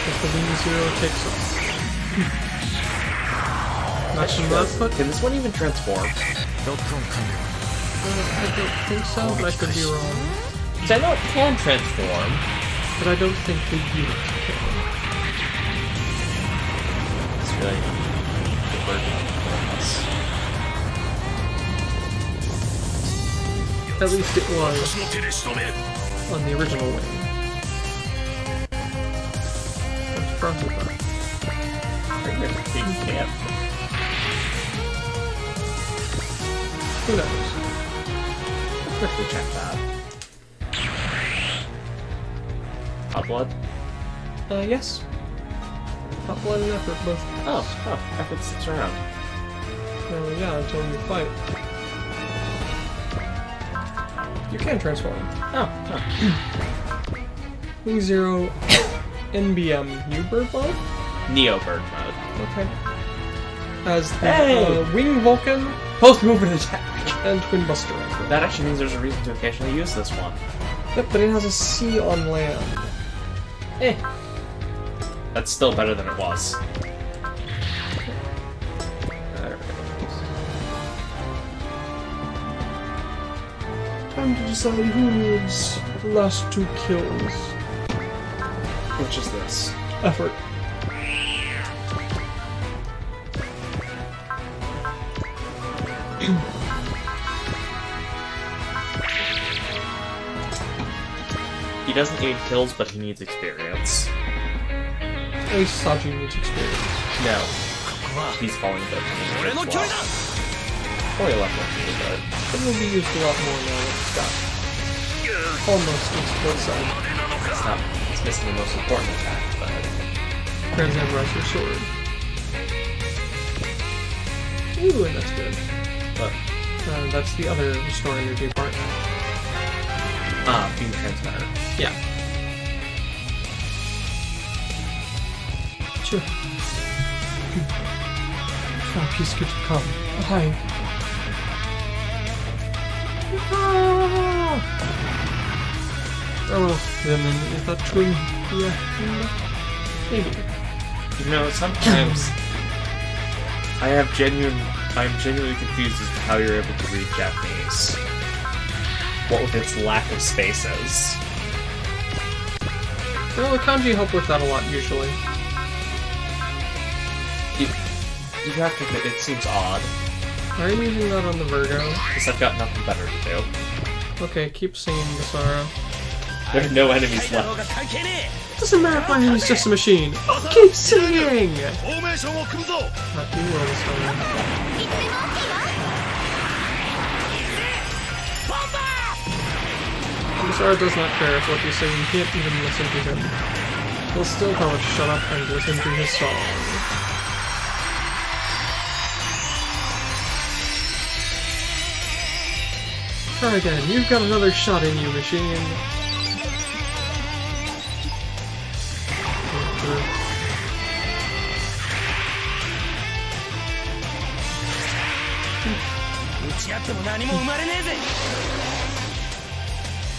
If the Wing Zero takes off. Matching left foot? Can this one even transform? ロックオン完了 I don't think so, but I could be wrong. Because I know it can transform. But I don't think the unit can. It's really the burden on us. At least it was 私の手で仕留める on the original wing. I'm surprised with that. I think there's a big camp. Who knows? Let's quickly check that. Hot blood? Yes. Hot blood and effort both. Oh, effort sticks around. Yeah, until you fight. You can transform. Oh. Wing Zero, NBM, U-Bird mode? Neo bird mode. Okay. As the Hey! Wing Vulcan Post movement attack! and Twin Buster Rifle. That actually means there's a reason to occasionally use this one. Yep, but it has a C on land. Eh. That's still better than it was. There it goes. Time to decide who needs the last 2 kills. Which is this? Effort. He doesn't need kills, but he needs experience. At least Saji needs experience. No. ここは He's falling victim 俺の距離だ Or he left one to the bird. It will be used a lot more now that it's got almost its split side. It's missing the most important attack, but... Transam Riser Sword. Ooh, and that's good. But... That's the other restore energy part. Beam transmitter. Yeah. Sure. Oh, peace good to come. Hi. Ah! Oh well, then is that twin? Yeah. Maybe. You know, sometimes... I'm genuinely confused as to how you're able to read Japanese. What with its lack of spaces. Well, the kanji help with that a lot, usually. You have to admit, it seems odd. Are you using that on the Virgo? Because I've got nothing better to do. Okay, keep singing, Basara. There are no enemies だろう left. が関係ね Doesn't matter if he's just a machine. Keep singing! えフォーメーションを組むぞ Not you will, Basara. いつでも OK よ Basara does not care if what you say, you can't even listen to him. He'll still tell us shut up and listen to his song. Try again, you've got another shot in you, machine.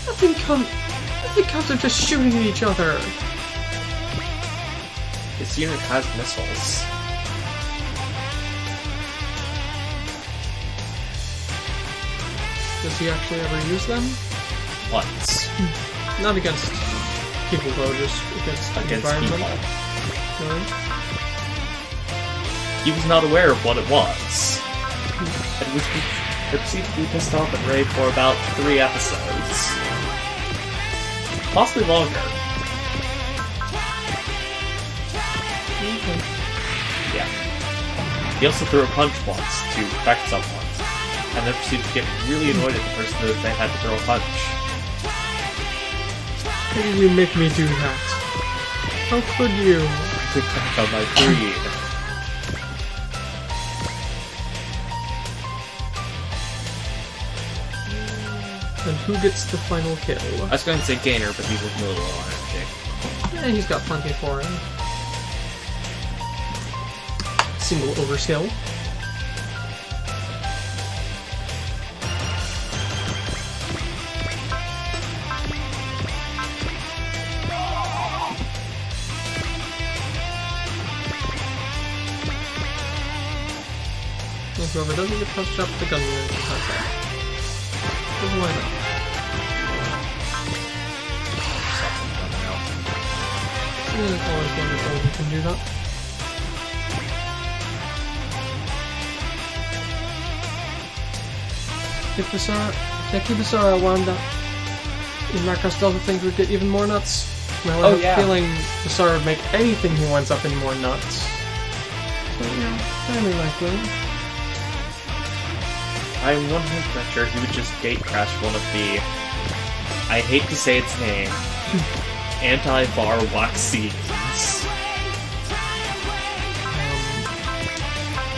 Nothing comes of just shooting at each other. This unit has missiles. Does he actually ever use them? Once. Not against people though, just against the Against environment. people. Really? He was not aware of what it was. It proceeded to be pissed off at Ray for about 3 episodes. Possibly longer. Okay. Yeah. He also threw a punch once to wreck someone. and then proceeded to get really annoyed at the person that they had to throw a punch. How did you make me do that? How could you? To back on my creed. And who gets the final kill? I was going to say Gainer, but he's looking a little low on energy. Yeah, he's got plenty for him. Single overskill. Whoever doesn't get punched up with the gun will pass out. But why not? Yeah, it's always wonderful when you can do that. If Basara wound up in Marcos Delta, things would get even more nuts. Well, I have a feeling Basara would make anything he winds up in more nuts. So yeah, fairly likely. I'm 100% sure he would just gate crash one of the, I hate to say its name, anti-bar wax scenes.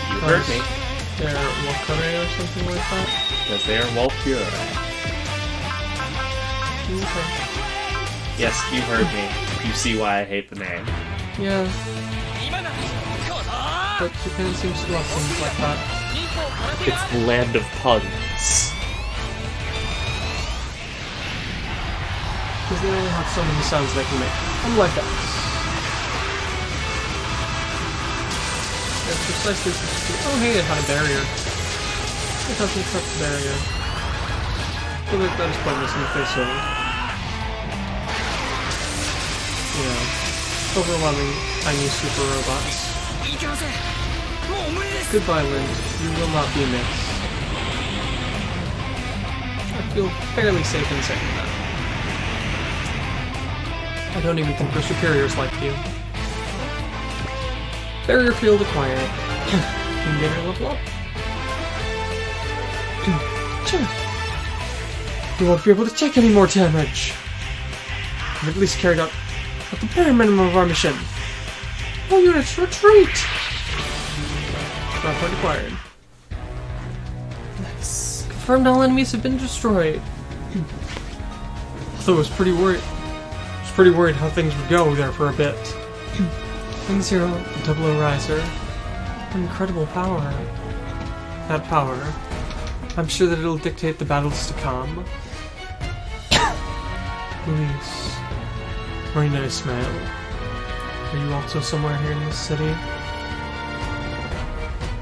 You heard me. They're Wakare or something like that? Because they are well pure. Okay. Yes, you heard me. You see why I hate the name. Yeah. But Japan seems to love things like that. It's the land of puns. Because they only have so many sounds they can make. Unlike us. That's precisely such a... Oh hey, it had a barrier. It doesn't accept the barrier. I feel like that is pointless in the face of... Yeah. Overwhelming tiny super robots. Goodbye, Lind. You will not be missed. I feel fairly safe in saying that. I don't even think your superiors like you. Barrier field acquired. Can get her level up. Sure. You won't be able to take any more damage. I've at least carried out at the bare minimum of our mission. All units retreat! Ground point acquired. Nice. Confirmed all enemies have been destroyed. Although I was pretty worried how things would go there for a bit. 1-0, double riser. Incredible power. That power. I'm sure that it'll dictate the battles to come. Luis. Marina Ismail. Are you also somewhere here in this city?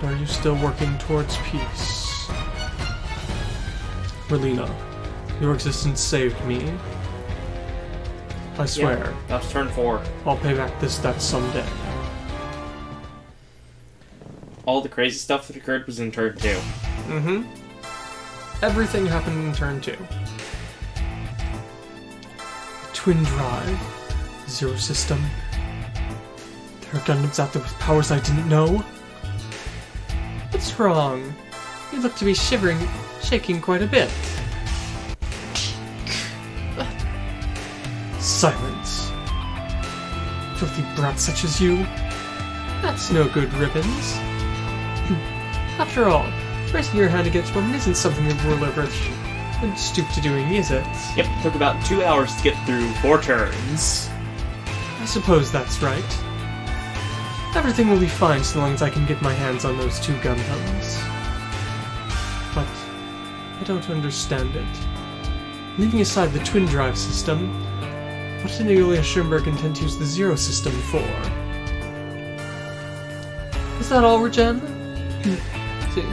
Are you still working towards peace? Merlina, your existence saved me. I swear. Yeah, that's turn 4. I'll pay back this debt someday. All the crazy stuff that occurred was in turn 2. Mm-hmm. Everything happened in turn 2. Twin drive. Zero system. There are Gundams out there with powers I didn't know. What's wrong? You look to be shaking quite a bit. Silence. Filthy brats such as you. That's no good, Ribbons. After all, raising your hand against women isn't something that we'll ever stoop to doing, is it? Yep, took about 2 hours to get through 4 turns. I suppose that's right. Everything will be fine so long as I can get my hands on those 2 Gundams. But I don't understand it. Leaving aside the twin drive system, what did Amelia Schoenberg intend to use the Zero system for? Is that all, Regen? See.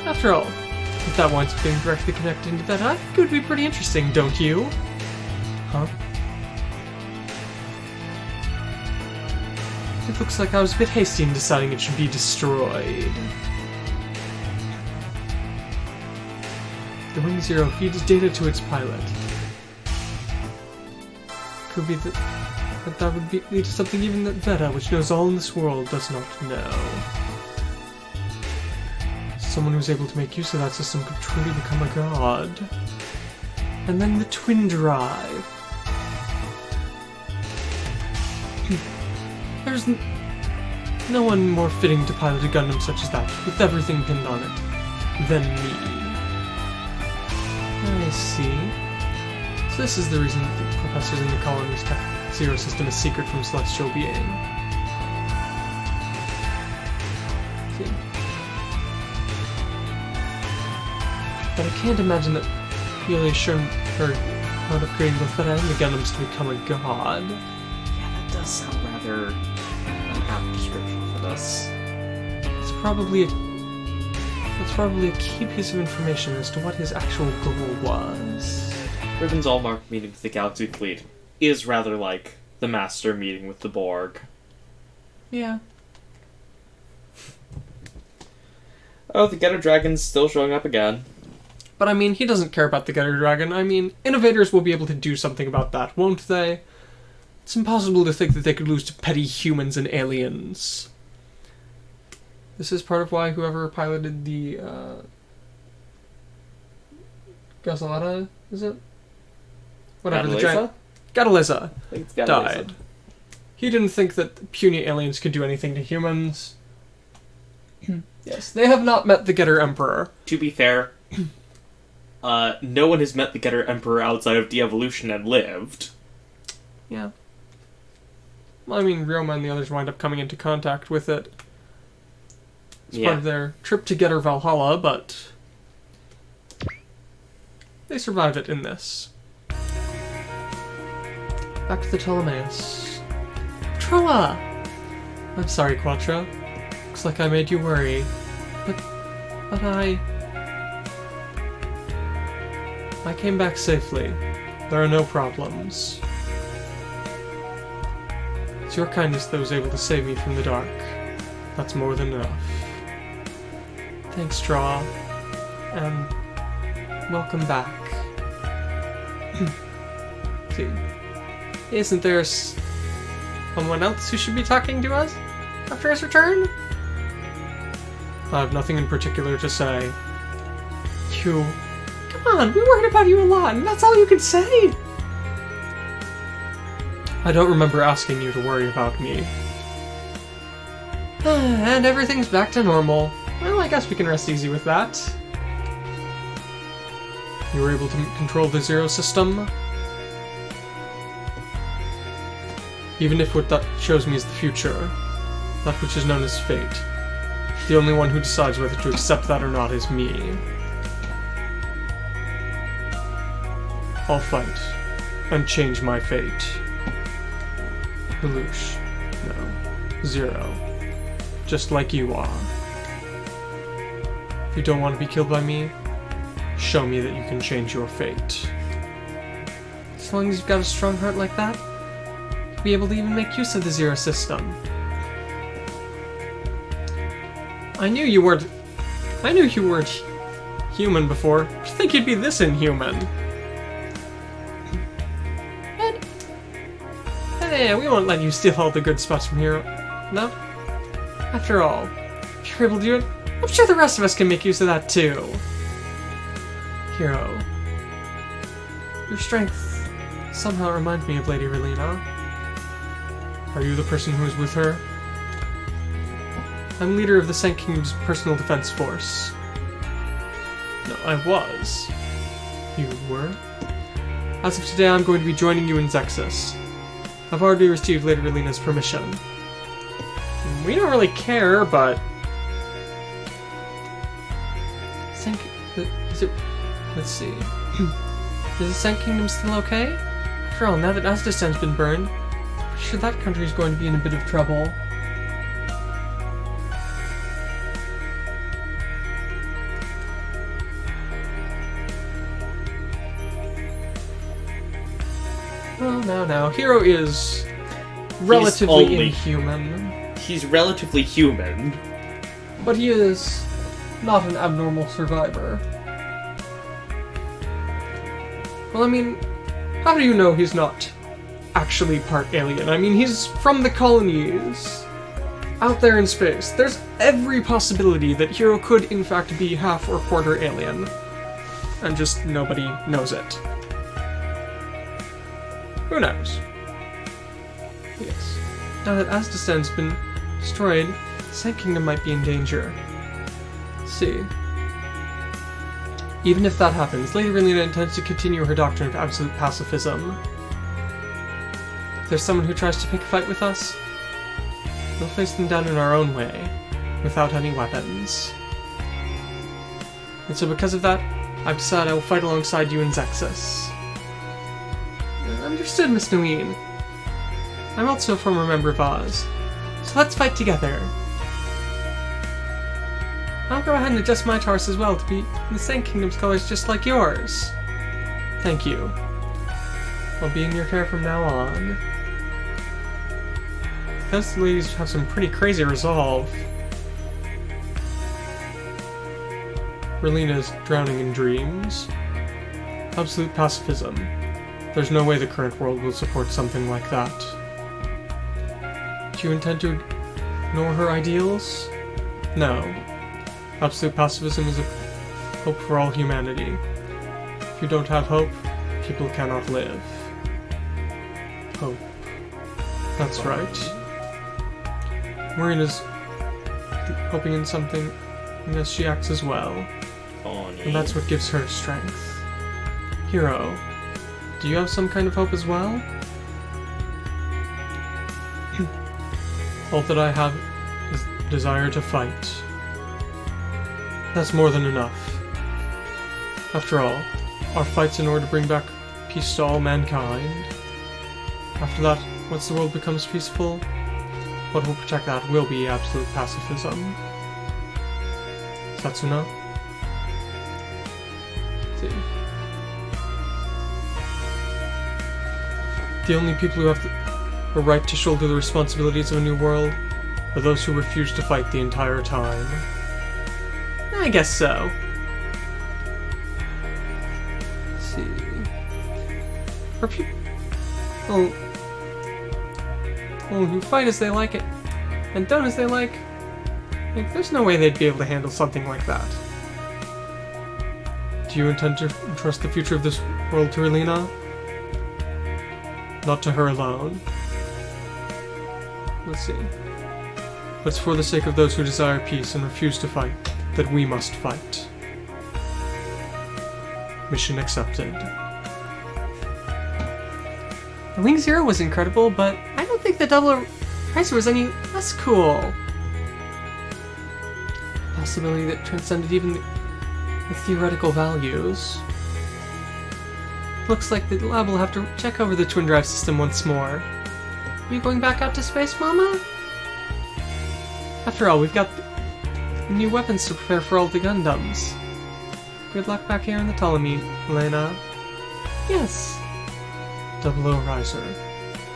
After all, if that winds up being directly connected into that, I think it would be pretty interesting, don't you? Huh? It looks like I was a bit hasty in deciding it should be destroyed. The Wing Zero feeds data to its pilot. Could be that would lead to something even that Veta, which knows all in this world, does not know. someone who's able to make use of that system could truly become a god. And then the twin drive. There's no one more fitting to pilot a Gundam such as that, with everything pinned on it, than me. I see. So this is the reason that the professors in the colonies kept Zero System a secret from celestial being. See. But I can't imagine that he only shown her out of creating both Feta and the Gundams to become a god. Yeah, that does sound rather an apt description for this. It's probably a key piece of information as to what his actual goal was. Ribbon's all-marked meeting with the Galaxy Fleet is rather like the Master meeting with the Borg. Yeah. Oh, the Getter Dragon's still showing up again. But I mean, he doesn't care about the Getter Dragon. I mean, innovators will be able to do something about that, won't they? It's impossible to think that they could lose to petty humans and aliens. This is part of why whoever piloted the, Gasoletta, is it? Whatever, the giant... Gadaliza I think it's Gadaliza. died. He didn't think that puny aliens could do anything to humans. Yes, they have not met the Getter Emperor. To be fair, no one has met the Getter Emperor outside of de-evolution and lived. Yeah. Well, I mean, Ryoma and the others wind up coming into contact with it. It's part of their trip to Getter Valhalla, but they survive it in this. Back to the Ptolemaeus. Troa! I'm sorry, Quattro. Looks like I made you worry. But I came back safely. There are no problems. It's your kindness that was able to save me from the dark. That's more than enough. Thanks, Straw. And welcome back. See, isn't there someone else who should be talking to us after his return? I have nothing in particular to say. You... Come on, we worried about you a lot, and that's all you can say! I don't remember asking you to worry about me. And everything's back to normal. Well, I guess we can rest easy with that. You were able to control the Zero System. Even if what that shows me is the future, that which is known as fate. The only one who decides whether to accept that or not is me. I'll fight, and change my fate. Lelouch. No. Zero. Just like you are. If you don't want to be killed by me, show me that you can change your fate. As long as you've got a strong heart like that, you'll be able to even make use of the Zero System. I knew you weren't human before. I didn't think you'd be this inhuman. Hey, we won't let you steal all the good spots from Heero. No? After all, if you're able to do it, I'm sure the rest of us can make use of that too. Heero. Your strength somehow reminds me of Lady Relina. Are you the person who is with her? I'm leader of the Sank Kingdom's personal defense force. No, I was. You were? As of today, I'm going to be joining you in Zexus. I've already received Lady Relina's permission. We don't really care, but... Is it... Let's see. Is the Sank Kingdom still okay? After all, now that Azdestan's been burned, I'm pretty sure that country is going to be in a bit of trouble. Well, now. Heero is relatively inhuman. He's relatively human. But he is not an abnormal survivor. Well, I mean, how do you know he's not actually part alien? I mean, he's from the colonies. out there in space, there's every possibility that Heero could in fact be half or quarter alien. And just nobody knows it. Who knows? Yes. Now that Azdastan's been destroyed, the Sand Kingdom might be in danger. Let's see. Even if that happens, Lady Relina intends to continue her doctrine of absolute pacifism. If there's someone who tries to pick a fight with us, we'll face them down in our own way, without any weapons. And so because of that, I've decided I will fight alongside you in Zexus. Understood, Miss Noeen. I'm also a former member of Oz, so let's fight together. I'll go ahead and adjust my horse as well to be in the Sand Kingdom's colors just like yours. Thank you. I'll be in your care from now on. Those ladies have some pretty crazy resolve. Relina's drowning in dreams. Absolute pacifism. There's no way the current world will support something like that. Do you intend to ignore her ideals? No. Absolute pacifism is a hope for all humanity. If you don't have hope, people cannot live. Hope. That's right. Marina's hoping in something as she acts as well. And that's what gives her strength. Heero, do you have some kind of hope as well? All that I have is the desire to fight. That's more than enough. After all, our fight's in order to bring back peace to all mankind. After that, once the world becomes peaceful, what will protect that will be absolute pacifism. Setsuna? Let's see. The only people who have the right to shoulder the responsibilities of a new world are those who refuse to fight the entire time. I guess so. Let's see. Are people who fight as they like it and don't as they like? Like, there's no way they'd be able to handle something like that. Do you intend to entrust the future of this world to Relina? Not to her alone. Let's see. But it's for the sake of those who desire peace and refuse to fight that we must fight. Mission accepted. The Wing Zero was incredible, but I don't think the Double Riser was any less cool. A possibility that transcended even the theoretical values. Looks like the lab will have to check over the twin drive system once more. Are you going back out to space, Mama? After all, we've got the new weapons to prepare for all the Gundams. Good luck back here in the Ptolemy, Elena. Yes. Double O Riser.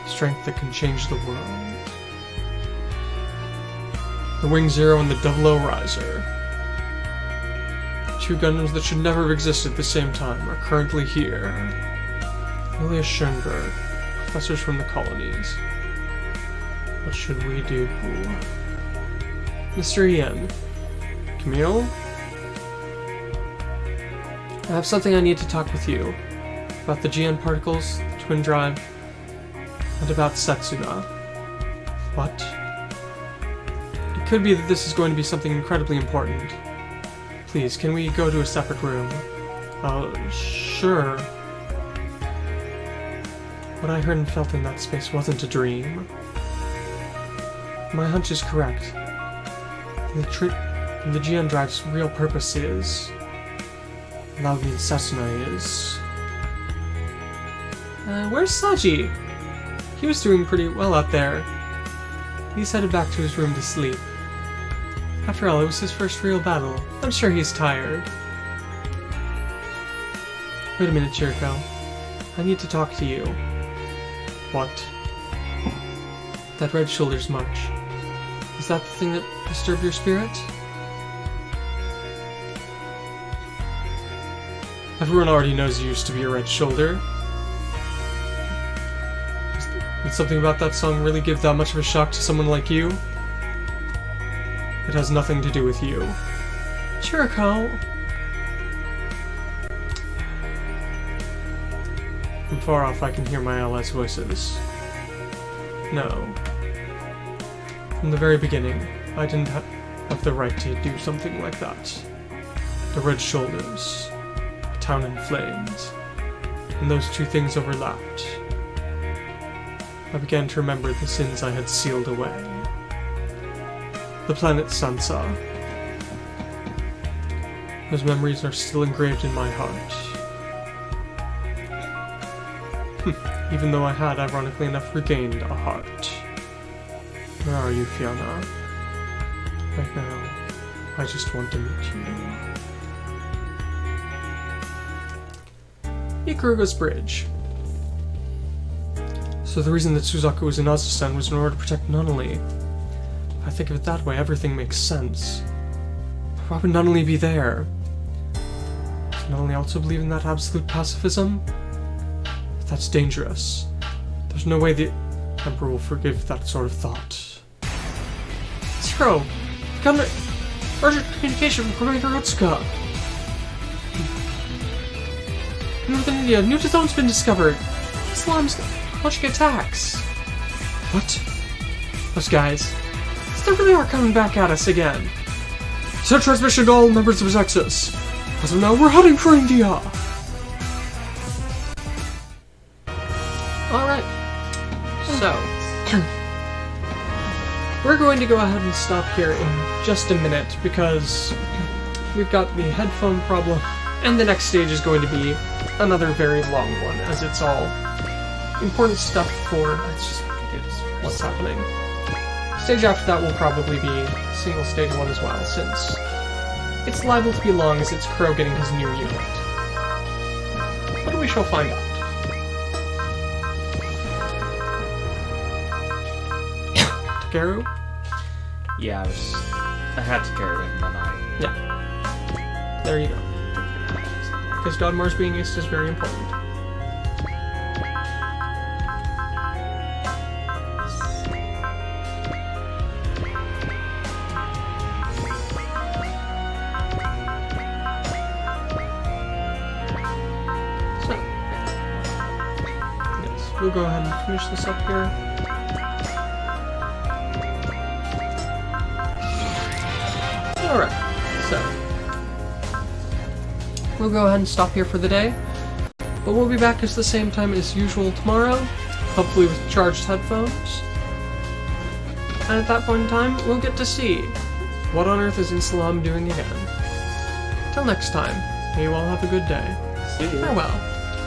Strength that can change the world. The Wing Zero and the Double O Riser. Two Gundams that should never have existed at the same time are currently here. Julia Schoenberg, professors from the colonies. What should we do? Mr. Ian. Camille? I have something I need to talk with you. About the GN particles, the twin drive, and about Setsuna. What? It could be that this is going to be something incredibly important. Please, can we go to a separate room? Sure. What I heard and felt in that space wasn't a dream. My hunch is correct. The GN drive's real purpose is... Loud means Setsuna is... where's Saji? He was doing pretty well out there. He's headed back to his room to sleep. After all, it was his first real battle. I'm sure he's tired. Wait a minute, Chirico. I need to talk to you. What? That Red Shoulder's march. Is that the thing that disturbed your spirit? Everyone already knows you used to be a Red Shoulder. Did something about that song really give that much of a shock to someone like you? It has nothing to do with you. Chirico! From far off I can hear my allies' voices. No. From the very beginning, I didn't have the right to do something like that. The red shoulders, a town in flames, and those two things overlapped. I began to remember the sins I had sealed away. The planet Sansa. Those memories are still engraved in my heart. Even though I had, ironically enough, regained a heart. Where are you, Fiona? Right now, I just want to meet you. Ikaruga's Bridge. So the reason that Suzaku was in Azusan was in order to protect Nunnally. If I think of it that way, everything makes sense. Why would Nunnally be there? Does Nunnally also believe in that absolute pacifism? That's dangerous. There's no way the Emperor will forgive that sort of thought. Zero! I've got an urgent communication from Commander Otsuka! Northern India, new zone's been discovered! Islam's launching attacks! What? Those guys. They really are coming back at us again. Send transmission to all members of his Nexus. As of now, we're heading for India! Alright. So, we're going to go ahead and stop here in just a minute because we've got the headphone problem, and the next stage is going to be another very long one, as it's all important stuff for what's happening. Stage after that will probably be a single stage one as well, since it's liable to be long as it's Crow getting his new unit. But we shall find out. Takeru? Yeah, I had to carry him, then Yeah. There you go. Because Godmar's being aced is very important. So, yes, we'll go ahead and finish this up here. Alright, so we'll go ahead and stop here for the day, but we'll be back at the same time as usual tomorrow, hopefully with charged headphones, and at that point in time, we'll get to see what on earth is Islam doing again. Till next time, may you all have a good day. See you. Farewell.